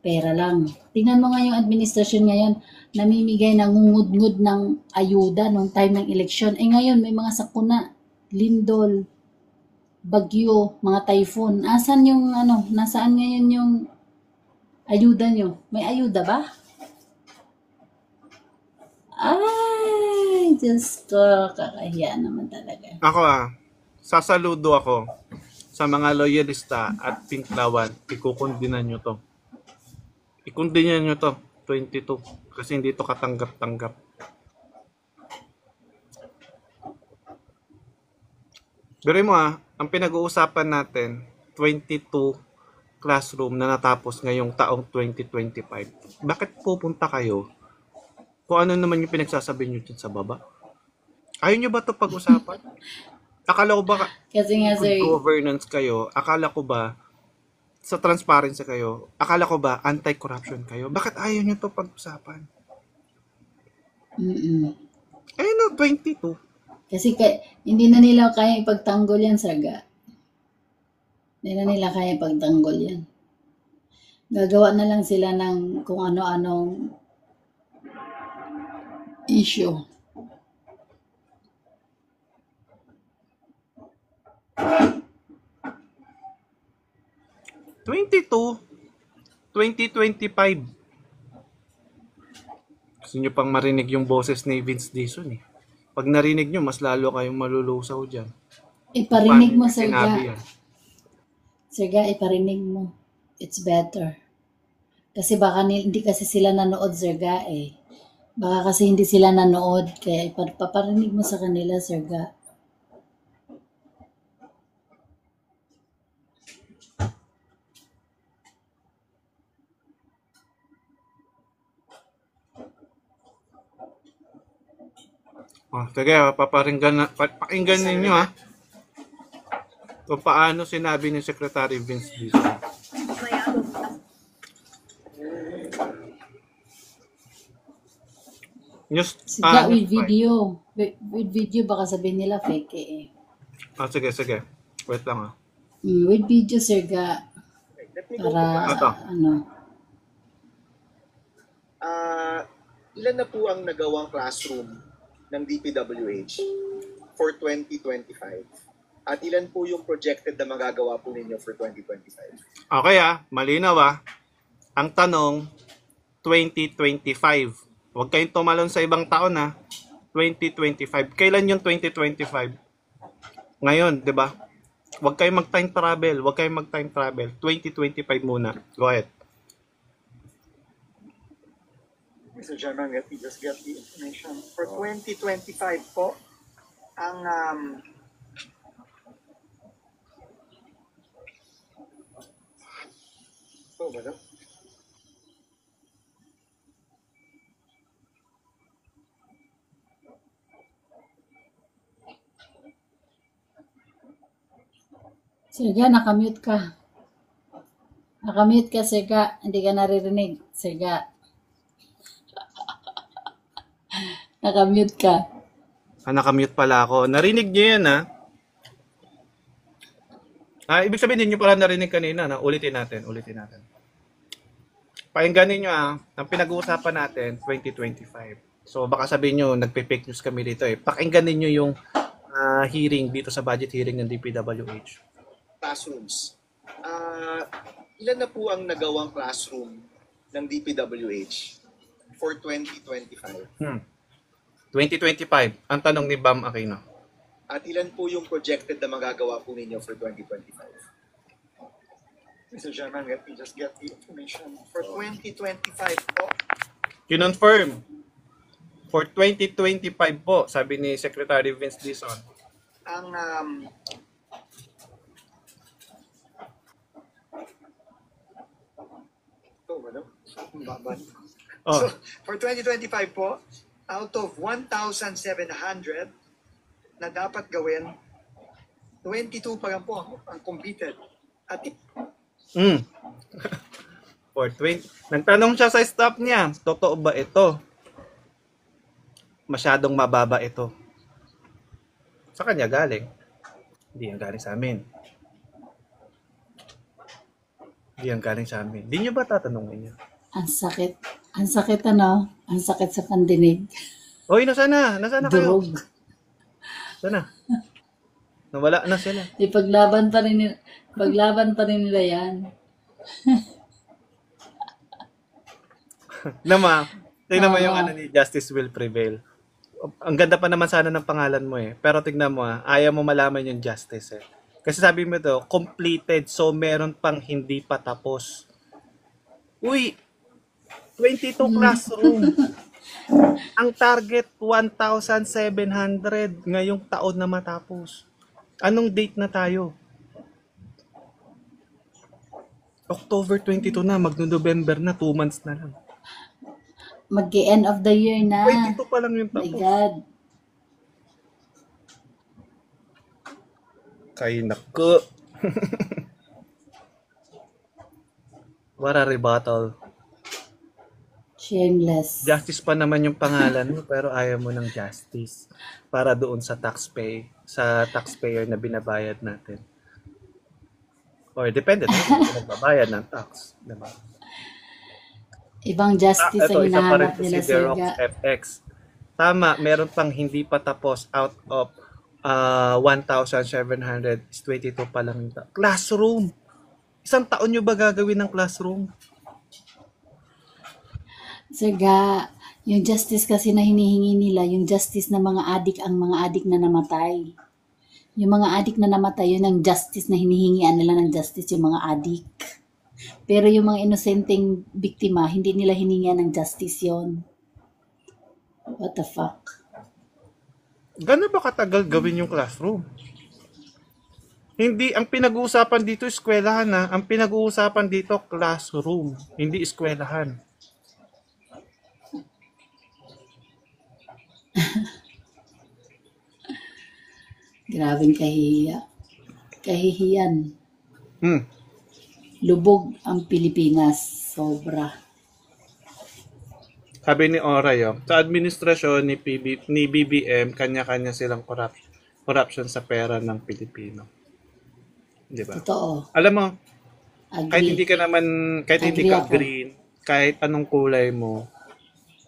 Pera lang. Tingnan mo nga yung administrasyon ngayon, namimigay ng ngud-ngud ng ayuda nung time ng eleksyon. Eh ngayon, may mga sakuna, lindol, bagyo, mga typhoon. Asan yung ano, nasaan ngayon yung ayuda nyo? May ayuda ba? Ay, Diyos ko, kakahiya naman talaga. Ako sasaludo ako sa mga loyalista at pinklawan. Ikukundinan nyo to. Ikundinan nyo to, 22. Kasi hindi to katanggap-tanggap. Pero mo ang pinag-uusapan natin, 22 classroom na natapos ngayong taong 2025. Bakit pupunta kayo kung ano naman yung pinagsasabi nyo dyan sa baba? Ayaw nyo ba ito pag-usapan? Akala ko ba Kasi nga sir, good governance kayo? Akala ko ba sa transparency kayo? Akala ko ba anti-corruption kayo? Bakit ayaw nyo ito pag-usapan? Ayun no, 22. kasi hindi na nila kaya ipagtanggol yan, Sarga. Hindi na nila kaya ipagtanggol yan. Gagawa na lang sila ng kung ano-anong issue. '22, 2025. Gusto nyo pang marinig yung boses ni Vince Dizon eh. Pag narinig nyo, mas lalo kayong malulusaw dyan. Iparinig mo, Paano sinabi Sarga. yan? Sarga, iparinig mo. It's better. Kasi baka hindi kasi sila nanood, Sarga eh. Baka kasi hindi sila nanood. Kaya ipaparinig mo sa kanila, Sarga. Sige, pakinggan ninyo kung paano sinabi ni Secretary Vince Dizon. News, Siga, with video. With video, baka sabihin nila fake eh. Sige. Wait lang With video, Siga. Para, Ilan na po ang nagawang classroom ng DPWH for 2025? At ilan po yung projected na magagawa po ninyo for 2025? Okay malinaw Ang tanong, 2025. Huwag kayong tumalon sa ibang taon 2025. Kailan yung 2025? Ngayon, di ba? Huwag kayong mag-time travel. 2025 muna. Go ahead. Mr. Chairman, let me just get the information. For 2025 po, ang Siga, nakamute ka. Nakamute ka, Siga. Hindi ka naririnig, Siga. Nakamute ka. Nakamute pala ako. Narinig niyo yan ibig sabihin niyo pala narinig kanina ulitin natin. Pakinggan niyo ang pinag-uusapan natin 2025. So baka sabihin niyo nagpe-fake news kami dito Pakinggan niyo yung hearing dito sa budget hearing ng DPWH. Classrooms. Ilan na po ang nagawang classroom ng DPWH for 2025? 2025. Ang tanong ni Bam Aquino. At ilan po yung projected na magagawa po ninyo for 2025? Mr. Chairman, let me just get the information. For 2025 po. Kinonfirm. For 2025 po, sabi ni Secretary Vince Dizon. Ang So, for 2025 po, out of 1,700 na dapat gawin, 22 pa lang po ang completed. At Mm. For 20. Nagtanong siya sa staff niya, totoo ba ito? Masyadong mababa ito. Sa kanya galing. Hindi yan galing sa amin. Hindi yan galing sa amin. Hindi nyo ba tatanungin niya? Ang sakit. Ang sakit ano? Ang sakit sa pandinig. Hoy, nasaan na kayo? Durog. Sana. Nawala na sila. Paglaban pa rin nila yan. Nama, tignan mo yung Oo. ano ni Justice Will Prevail. Ang ganda pa naman sana ng pangalan mo eh. Pero tignan mo ayaw mo malaman yung justice eh. Kasi sabi mo to, completed, so meron pang hindi pa tapos. Uy, 22 classroom. Ang target 1,700 ngayong taon na matapos. Anong date na tayo? October 22 na, magno-November na, 2 months na lang. Mag-end of the year na. 22 pa lang yung My tapos. God. Kay nako. What a rebuttal. Shameless. Justice pa naman yung pangalan mo pero ayaw mo ng justice para doon sa taxpayer na binabayad natin. Or depende na kung nagbabayad ng tax, diba? Ibang justice Ito, ang isa pa rin hinahanap to si nila, Sir Xerox Ga. FX. Tama, meron pang hindi pa tapos out of 1,700 is 22 pa lang yung classroom. Isang taon nyo ba gagawin ng classroom? Sir Ga, yung justice kasi na hinihingi nila, yung justice na mga adik ang mga adik na namatay. Yung mga adik na namatay, yun ang justice na hinihingian nila ng justice, yung mga adik. Pero yung mga inosenteng biktima, hindi nila hiningian ng justice yon. What the fuck? Gano'n ba katagal gawin yung classroom? Hindi, ang pinag-uusapan dito eskwelahan na. Ang pinag-uusapan dito classroom, hindi eskwelahan. Grabing kahihiya. Kahihiyan. Hmm. Lubog ang Pilipinas. Sobra. Sabi ni Oray, sa administrasyon ni BBM, kanya-kanya silang corruption sa pera ng Pilipino. Di ba? Totoo. Alam mo, kahit hindi Agree. ka naman, kahit hindi Agree ka ako. green, kahit anong kulay mo,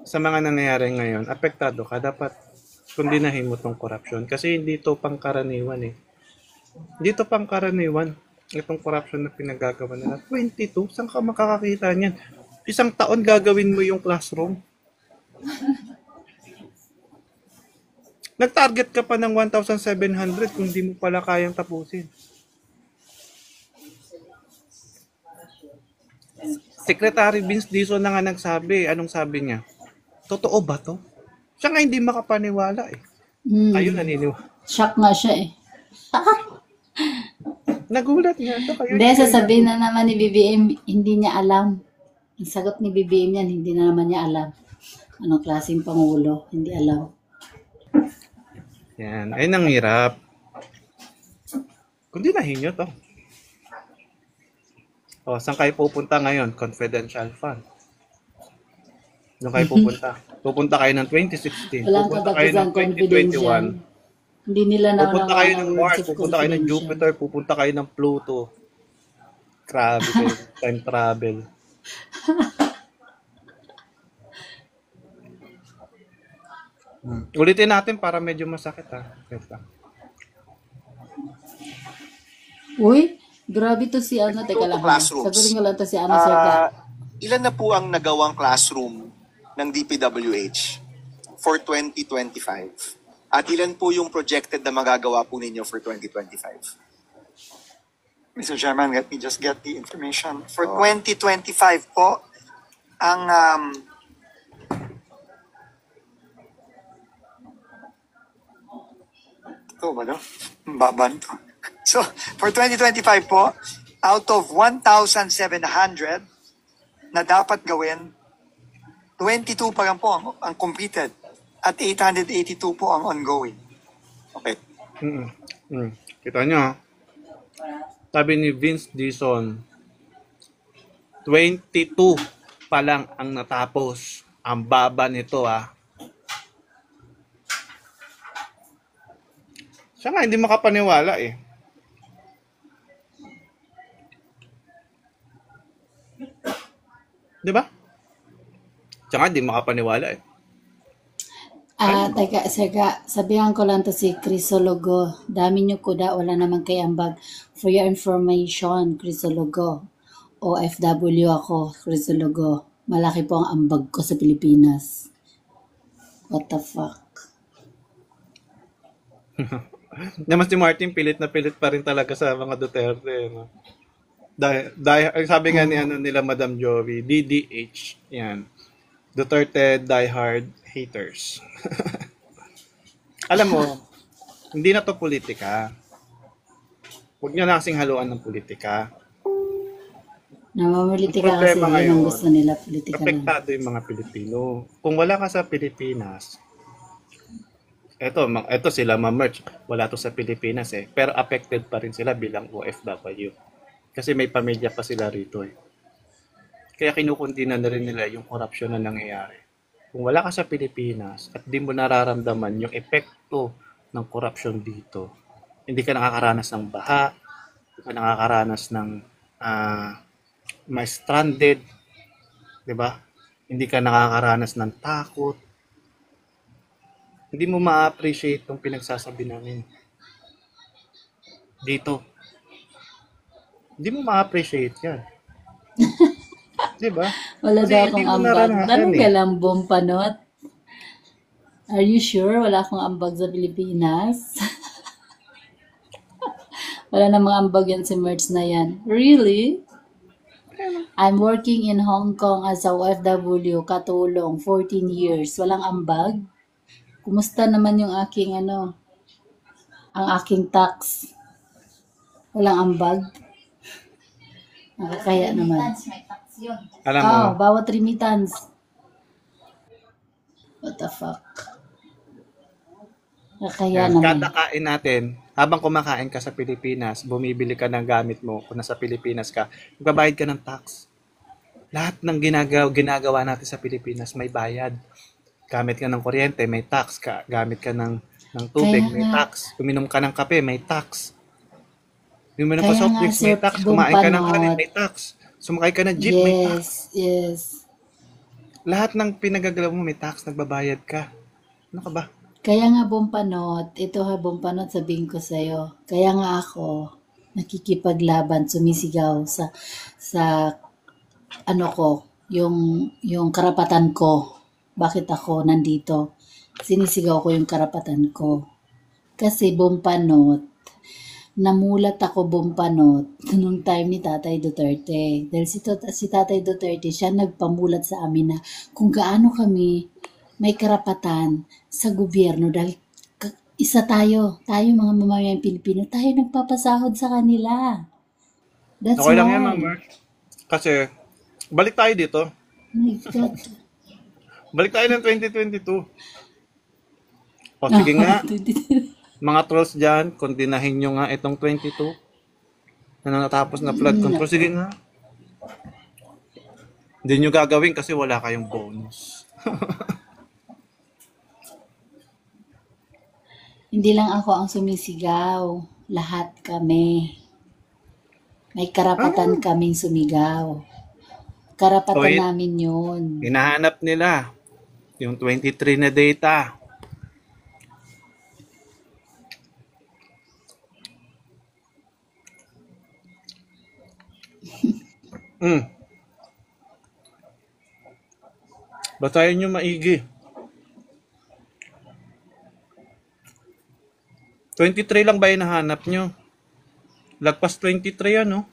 sa mga nangyayari ngayon, apektado ka. Dapat kundinahin mo tong corruption. Kasi hindi to pangkaraniwan eh. Hindi to pangkaraniwan. Itong corruption na pinagagawa nila. 22? Saan ka makakakita niyan? Isang taon gagawin mo yung classroom. Nag-target ka pa ng 1,700 kung di mo pala kayang tapusin. Secretary Vince Dizon na nga nagsabi. Anong sabi niya? Totoo ba to? Siya nga hindi makapaniwala eh. Kayo naniniwala. Shock nga siya eh. Nagulat nga to. Kayo Hindi, sasabihin na naman ni BBM, hindi niya alam. Ang sagot ni BBM yan, hindi na naman niya alam. Anong klaseng pangulo, hindi alam. Yan. Ay, nang hirap. Kundi nahin nyo to. O, saan kayo pupunta ngayon? Confidential fund. Doon kayo pupunta. Pupunta kayo ng 2016. Walang Pupunta kayo ng kadapusan confidential. 2021. Hindi nila na Pupunta kayo ng words Mars, of pupunta kayo ng confidential. Jupiter, pupunta kayo ng Pluto. Grabe kayo. Time travel. Ulitin natin para medyo masakit ha. Wait lang. Uy, grabe to si ano. Teka lang. Classrooms. Sagutin ko lang to si ano, Sir Ga. Ilan na po ang nagawang classroom ng DPWH for 2025? At ilan po yung projected na magagawa po ninyo for 2025? Mr. Chairman, let me just get the information. For 2025 po, ang ito ba no? Baban to. So, for 2025 po, out of 1,700 na dapat gawin, 22 pa lang po ang completed at 882 po ang ongoing. Okay. Kita nyo, sabi ni Vince Dizon, 22 pa lang ang natapos. Ang baba nito Siya nga, hindi makapaniwala eh. Di ba? Siya nga, hindi makapaniwala eh. Teka, sabihan ko lang to si Crisologo. Dami nyo kuda, wala naman kay ambag. For your information, Crisologo. OFW ako, Crisologo. Malaki po ang ambag ko sa Pilipinas. What the fuck? Naman si Martin, pilit na pilit pa rin talaga sa mga Duterte. No? Dahil, sabi nga nila Madam Jovi, DDH, yan. Duterte diehard haters. Alam mo, hindi na to politika. Huwag nyo na kasing haluan ng politika. Namamalitika kasi yun ang gusto nila, politika lang. Apektado yung mga Pilipino. Kung wala ka sa Pilipinas, eto sila ma-merge. Wala to sa Pilipinas eh. Pero affected pa rin sila bilang OFW. Kasi may pamilya pa sila rito eh. Kaya kinukundina na rin nila yung korupsyon na nangyayari. Kung wala ka sa Pilipinas at di mo nararamdaman yung epekto ng korupsyon dito, hindi ka nakakaranas ng baha, hindi ka nakakaranas ng may stranded, di ba? Hindi ka nakakaranas ng takot. Hindi mo ma-appreciate yung pinagsasabi namin dito. Hindi mo ma-appreciate yan. Di ba? Wala Kasi daw hindi akong mo ambag. naranasan Tanong eh. ka lang, Bompanot. Are you sure wala akong ambag sa Pilipinas? Wala namang ambag yan si Mertz na yan. Really? I'm working in Hong Kong as a OFW, katulong, 14 years. Walang ambag? Kumusta naman yung aking ang aking tax? Walang ambag? Nakakaya naman. Alam mo, Bawat remittance. What the fuck? Nakakaya naman. kada kain natin, habang kumakain ka sa Pilipinas, bumibili ka ng gamit mo, kung nasa Pilipinas ka, magbabayad ka ng tax. Lahat ng ginagawa natin sa Pilipinas may bayad. Gamit ka ng kuryente, may tax ka. Gamit ka ng tubig, Kaya may nga. tax. Uminom ka ng kape, may tax. Uminom Kaya ka soft nga, drinks, may Sir tax. Kumain ka ng Bumpanot. kanin, may tax. Sumakay ka ng jeep, may tax. Yes. Lahat ng pinagagalaw mo, may tax, nagbabayad ka. Ano ka ba? Kaya nga, Bompanot, ito Bompanot, sabihin ko sa'yo. Kaya nga ako, nakikipaglaban, sumisigaw sa yung karapatan ko. Bakit ako nandito? Sinisigaw ko yung karapatan ko. Kasi Bompanot, namulat ako Bompanot nung time ni Tatay Duterte. Dahil si Tatay Duterte, siya nagpamulat sa amin na kung gaano kami may karapatan sa gobyerno dahil isa tayo mga mamamayang Pilipino, tayo nagpapasahod sa kanila. That's Okay lang why. yan, Ma'am Merch. Kasi, balik tayo dito. My God. Balik tayo ng 2022. O, sige nga. Mga trolls dyan, kondinahin nyo nga itong 22 na natapos na flood control. Sige nga. Hindi nyo gagawin kasi wala kayong bonus. Hindi lang ako ang sumisigaw. Lahat kami. May karapatan kaming sumigaw. Karapatan Wait. namin yun. Hinahanap nila yung 23 na data. Basahin nyo maigi. 23 lang ba yung nahanap nyo? Lagpas 23 yan, no?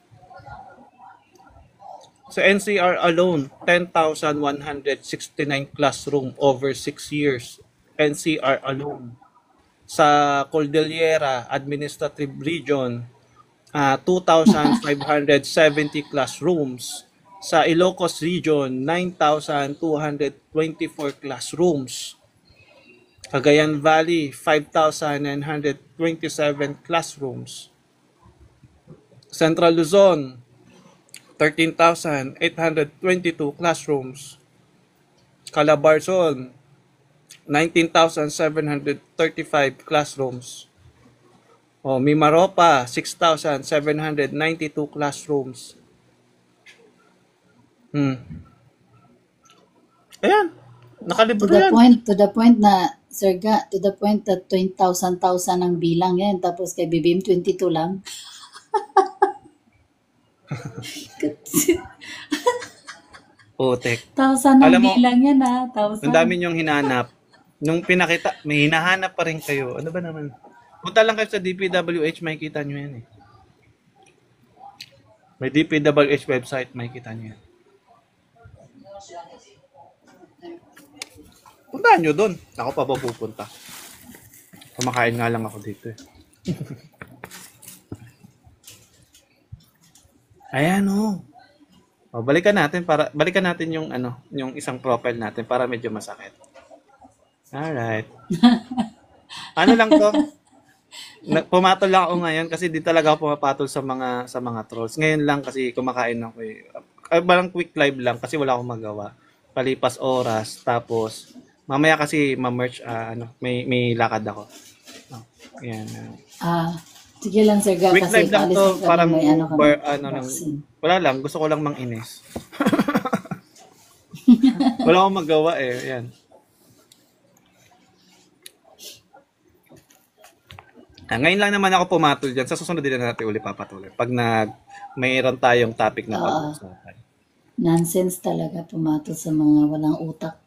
Sa NCR alone, 10,169 classroom over 6 years. NCR alone. Sa Cordillera Administrative Region, 2,570 classrooms. Sa Ilocos Region, 9,224 classrooms. Cagayan Valley, 5,927 classrooms. Central Luzon, 13,822 classrooms. Calabarzon, 19,735 classrooms. Mimaropa, 6,792 classrooms. Ayan, nakalibro yan. To the point na, Sir Ga, to the point that 20,000 ang bilang yan. Tapos kay BBM 22 lang. Putek. 1,000 ang Alam mo, bilang yan ha. 1,000. ang dami niyong hinanap. Nung pinakita, may hinahanap pa rin kayo. Ano ba naman? Punta lang kayo sa DPWH, makikita nyo yan eh. May DPWH website, makikita nyo yan. Puntahan nyo doon. Ako pa ba pupunta? Kumakain nga lang ako dito eh. Ayan oh. Balikan natin yung yung isang profile natin para medyo masakit. Alright. Ano lang to? Pumatol lang ako ngayon kasi di talaga ako pumapatol sa mga trolls. Ngayon lang kasi kumakain ako eh. Parang quick live lang kasi wala akong magawa. Palipas oras tapos mamaya kasi ma-merch may lakad ako. Ayan. Sige lang Sir Ga, Quick kasi live lang paalis to ka para na may vaccine. wala lang, gusto ko lang mang-inis. Wala akong magawa eh. Ayan. Ngayon lang naman ako pumatol dyan. Sa susunod din na natin uli papatuloy. Pag mayroon tayong topic na pag-usapan. Nonsense talaga pumatol sa mga walang utak.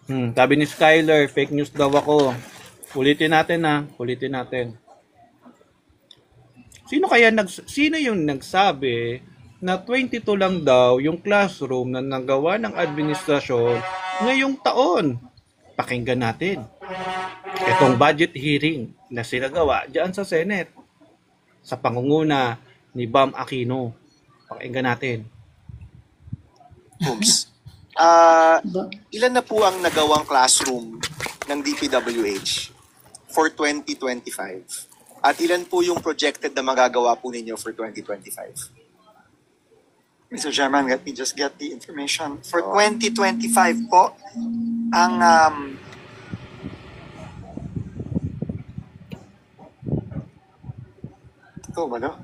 Sabi ni Skyler, fake news daw ako. Ulitin natin. Sino yung nagsabi na 22 lang daw yung classroom na nagawa ng administrasyon ngayong taon? Pakinggan natin. Itong budget hearing na sinagawa diyan sa Senate sa pangunguna ni Bam Aquino. Pakinggan natin. Ilan na po ang nagawang classroom ng DPWH for 2025? At ilan po yung projected na magagawa po ninyo for 2025? Mr. Chairman, let me just get the information. For 2025 po, ang ito ba no?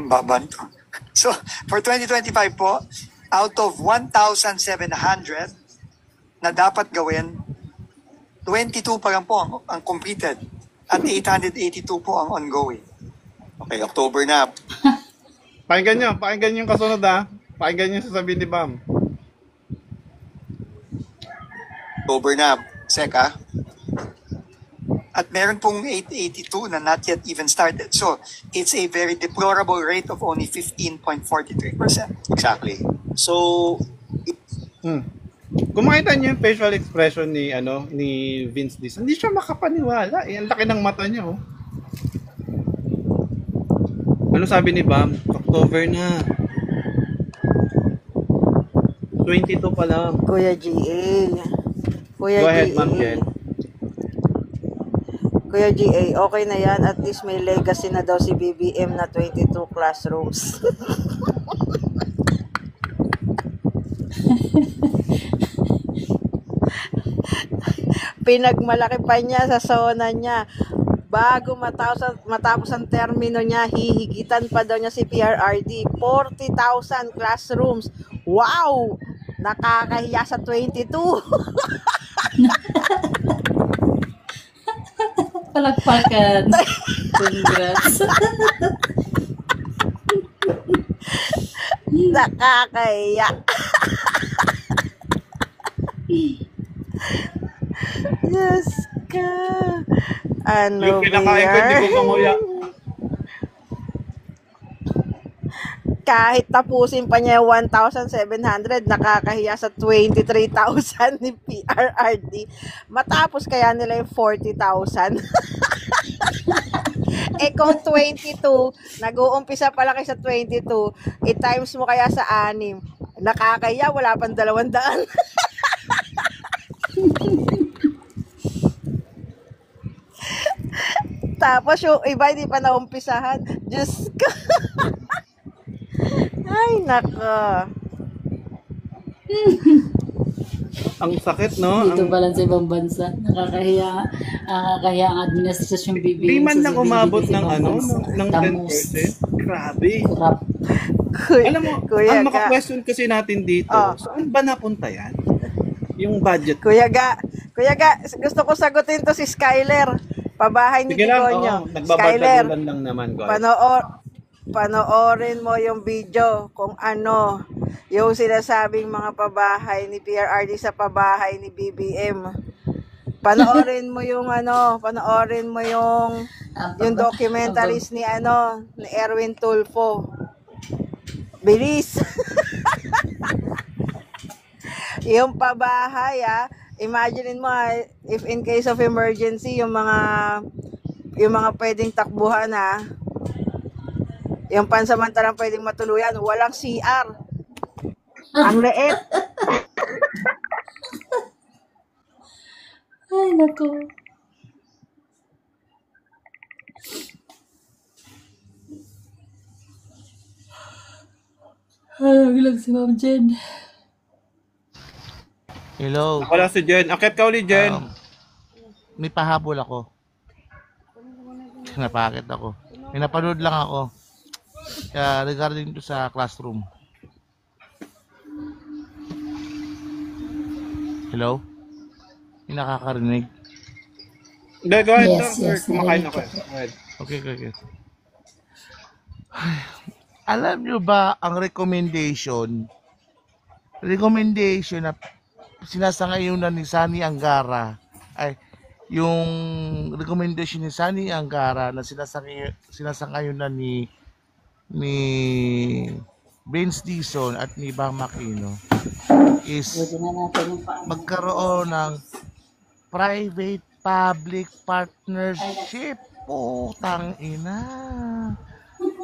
Baban to. So, for 2025 po, out of 1,700 na dapat gawin, 22 pa lang po ang completed at 882 po ang ongoing. Okay, October na. Pakinggan yung kasunod Pakinggan yung sasabihin ni Bam. October na. Seka. At meron pong 882 na not yet even started. So, it's a very deplorable rate of only 15.43%. Exactly. So, Kung makita niyo yung facial expression ni Vince Diz, hindi siya makapaniwala. Ang laki ng mata niya oh. Ano sabi ni Bam? October na. 22 pa lang. Kuya GA. Go ahead, Ma'am Jen. Kuya GA, okay na yan. At least may legacy na daw si BBM na 22 classrooms. Pinagmalaki pa niya sa zona niya. Bago matapos ang termino niya, hihigitan pa daw niya si PRRD. 40,000 classrooms. Wow! Nakakahiya sa 22. Palakpakan. Congrats. Nakakahiya. Yes ka. Ano Yung kinakain ko, hindi ko kamuya. Kahit tapusin pa niya 1,700, nakakahiya sa 23,000 ni PRRD. Matapos kaya nila yung 40,000. Kung 22, nag-uumpisa pa lang kayo sa 22, i-times mo kaya sa 6. Nakakahiya, wala pang 200. Tapos yung iba hindi pa naumpisahan. Diyos ko. Nako. Ang sakit, no? Dito Ang, pa lang sa ibang bansa. Nakakahiya ang administrasyong di BBM man lang umabot sa ng ibang ano, bansa. ng Tamos. 10%. Grabe. Kurap. Alam mo, Kuya ang Ga. maka-question kasi natin dito, Oh. saan ba napunta yan? Yung budget. Kuya Ga, gusto ko sagutin to si Skyler. Pabahay ni Sige lang, Bigonyo. oo. Skyler, Nagbabardagulan lang naman, guys. panoorin mo yung video kung ano yung sinasabing mga pabahay ni PRRD sa pabahay ni BBM. Panoorin mo yung yung documentaries ni Erwin Tulfo. Bilis. Yung pabahay, imagine mo, if in case of emergency, yung mga pwedeng takbuhan, yung pansamantalang pwedeng matuluyan, walang CR. Ang leet. Ay, naku. Ay, lang si Ma'am Jen. Hello. Wala si Jen. Akit ka ulit, Jen. May pahabol ako. Napakit ako. May napanood lang ako. Regarding to sa classroom. Hello? May nakakarinig. Hindi, go ahead. Yes, sir. yes, Kumakain narinig ako. ko po. Go ahead. Okay. Alam nyo ba ang recommendation na sinasangayunan ni Sani Angara ay yung recommendation ni Sani Angara na sinasangayunan ni Vince Dizon at ni Bang Makino is Pwede na natin yung paano. magkaroon ng private-public partnership. Putang ina.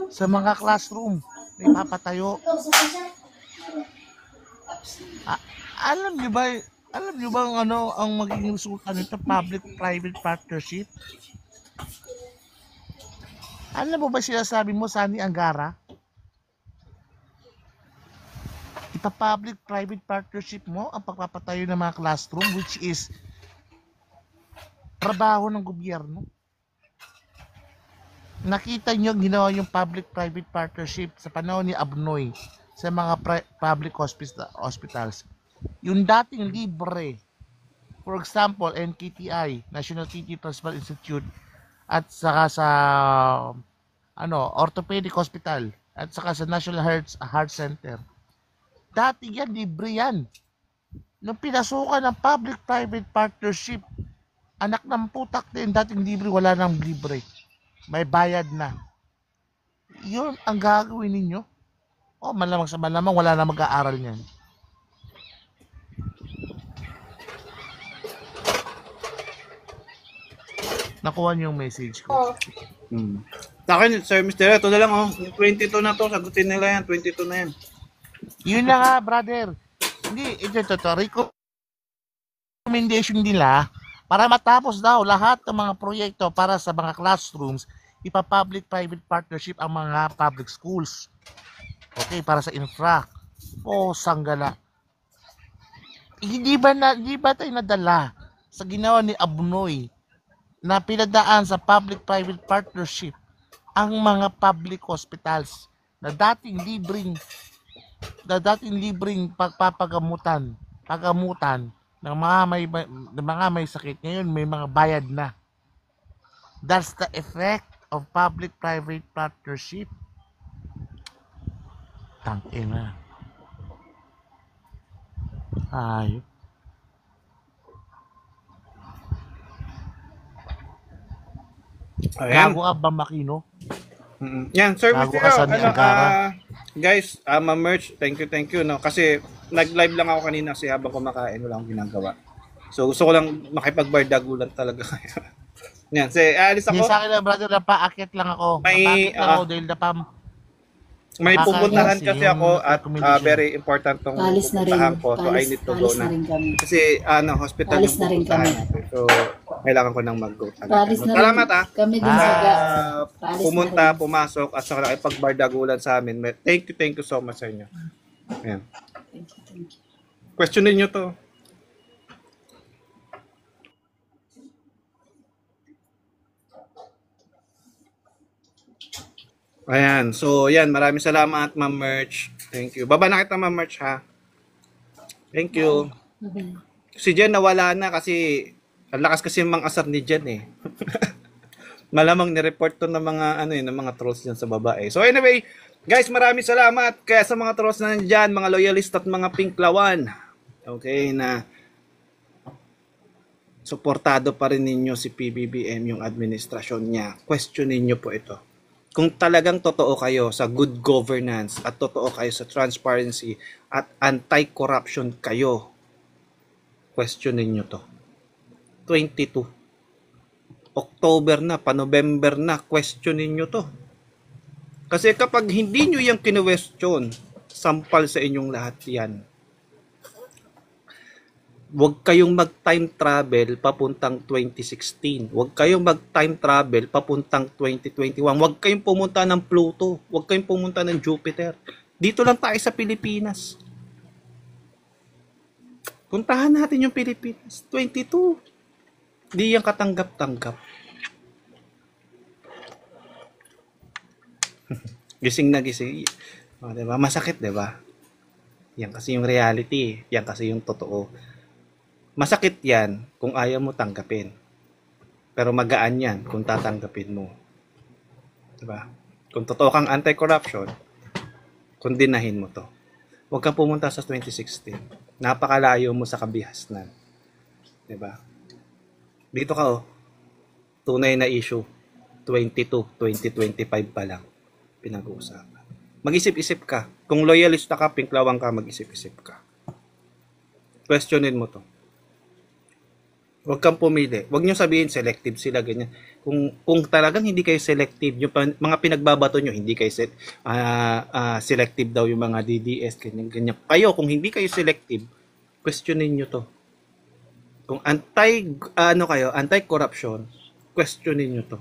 Sa mga classroom na ipapatayo. Alam niyo ba ang magiging resulta nito, public-private partnership? Alam mo ba sinasabi mo, Sani Angara? Ipa-public-private partnership mo ang pagpapatayo ng mga classroom, which is trabaho ng gobyerno. Nakita nyo ginawa yung public-private partnership sa panahon ni Abnoy sa mga public hospitals. Yung dating libre, for example, NKTI, National Kidney Transplant Institute, at saka sa Orthopedic Hospital, at saka sa National Heart Center. Dati yan, libre yan. Nung pinasukan ng public-private partnership, anak ng putak din, dating libre, wala nang libre. May bayad na. Yun ang gagawin ninyo. Malamang sa malamang wala na mag-aaral niyan. Nakuha niyo yung message ko. Sa akin, Sir Mr. Ito na lang, Yung 22 na to, sagutin nila yan. 22 na yan. Yun na nga, brother. Hindi, ito. Recommendation nila, para matapos daw lahat ng mga proyekto para sa mga classrooms, ipa-public-private partnership ang mga public schools. Okay, para sa infra. Sanggala. Hindi ba tayo nadala sa ginawa ni Abnoy na pinadaan sa public-private partnership ang mga public hospitals na dating libreng pagpapagamutan ng mga may sakit, ngayon may mga bayad na. That's the effect of public-private partnership. Tangina. Ayop. Ayan. Gago ka ba, Makino? Yan, Sir Bago Mr. ka sa Niagara. Guys, ma-merch, thank you, no? Kasi nag-live lang ako kanina kasi habang kumakain, wala akong ginagawa. So, gusto ko lang makipagbardagulan talaga kayo. Yan, alis ako. Sa akin lang, brother, napaakyat lang ako. May, Napaakyat lang ako dahil May pupuntahan Nakaka-easy kasi yung ako at accommodation. very important tong Palis na rin. pupuntahan ko. So, I need to go Palis na. na rin kami. Kasi, hospital Palis yung na rin pupuntahan kami. natin. So, kailangan ko nang mag-go talaga. Palis na rin. Salamat Kami din sa Palis pumunta, na rin. pumasok, at saka ipagbardagulan sa amin. Thank you so much sa inyo. Ayan. Thank you. Questionin nyo to. Ayan. So, yan. Maraming salamat, Ma'am Merch. Thank you. Baba na kita, Ma'am Merch, ha? Thank you. Okay. Si Jen nawala na kasi ang lakas kasi yung mga asar ni Jen eh. Malamang ni-report to ng mga ng mga trolls diyan sa baba eh. So anyway, guys, maraming salamat kaya sa mga trolls na nandiyan, mga loyalist at mga pinklawan. Okay, na suportado pa rin ninyo si PBBM yung administrasyon niya. Questionin niyo po ito. Kung talagang totoo kayo sa good governance at totoo kayo sa transparency at anti-corruption kayo, questionin nyo to. 22. October na, pa-November na, questionin nyo to. Kasi kapag hindi nyo yung kinu-question, sampal sa inyong lahat yan. Huwag kayong mag-time travel papuntang 2016. Huwag kayong mag-time travel papuntang 2021. Huwag kayong pumunta ng Pluto. Huwag kayong pumunta ng Jupiter. Dito lang tayo sa Pilipinas. Puntahan natin yung Pilipinas. 22. Di yan katanggap-tanggap. Gising na gising. O, diba? Masakit, diba? Yan kasi yung reality. Yan kasi yung totoo. Masakit yan kung ayaw mo tanggapin. Pero magaan yan kung tatanggapin mo. Diba? Kung totoo kang anti-corruption, kondinahin mo to. Huwag kang pumunta sa 2016. Napakalayo mo sa kabihasnan. Diba? Dito ka tunay na issue. 2025 pa lang. Pinag-uusapan. Mag-isip-isip ka. Kung loyalista ka, pinklawang ka, mag-isip-isip ka. Questionin mo to. Huwag kang pumili. Huwag nyo sabihin selective sila, ganyan. Kung talagang hindi kayo selective, yung mga pinagbabato nyo, hindi kayo selective daw yung mga DDS, ganyan, ganyan. Kayo, kung hindi kayo selective, questionin nyo to. Kung anti-corruption, questionin nyo to.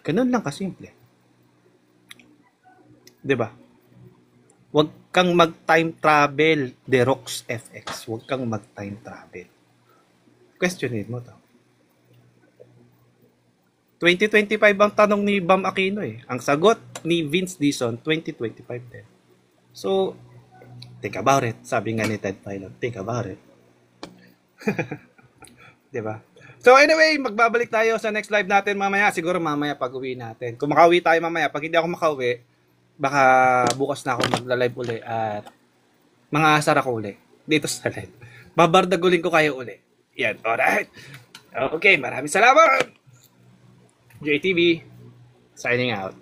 Ganun lang kasimple. Diba? Huwag kang mag-time travel, Derox FX. Huwag kang mag-time travel. Questionin mo to. 2025 ang tanong ni Bam Aquino eh. Ang sagot ni Vince Dizon, 2025 din. So, think about it. Sabi nga ni Ted Pilot, think about it. Diba? So anyway, magbabalik tayo sa next live natin mamaya. Siguro mamaya pag-uwi natin. Kung makauwi tayo mamaya, pag hindi ako makauwi, baka bukas na ako magla-live uli at mga asar ako uli dito sa live. Babardagulin ko kayo uli. Yan, alright. Okay, maraming salamat. JTV, signing out.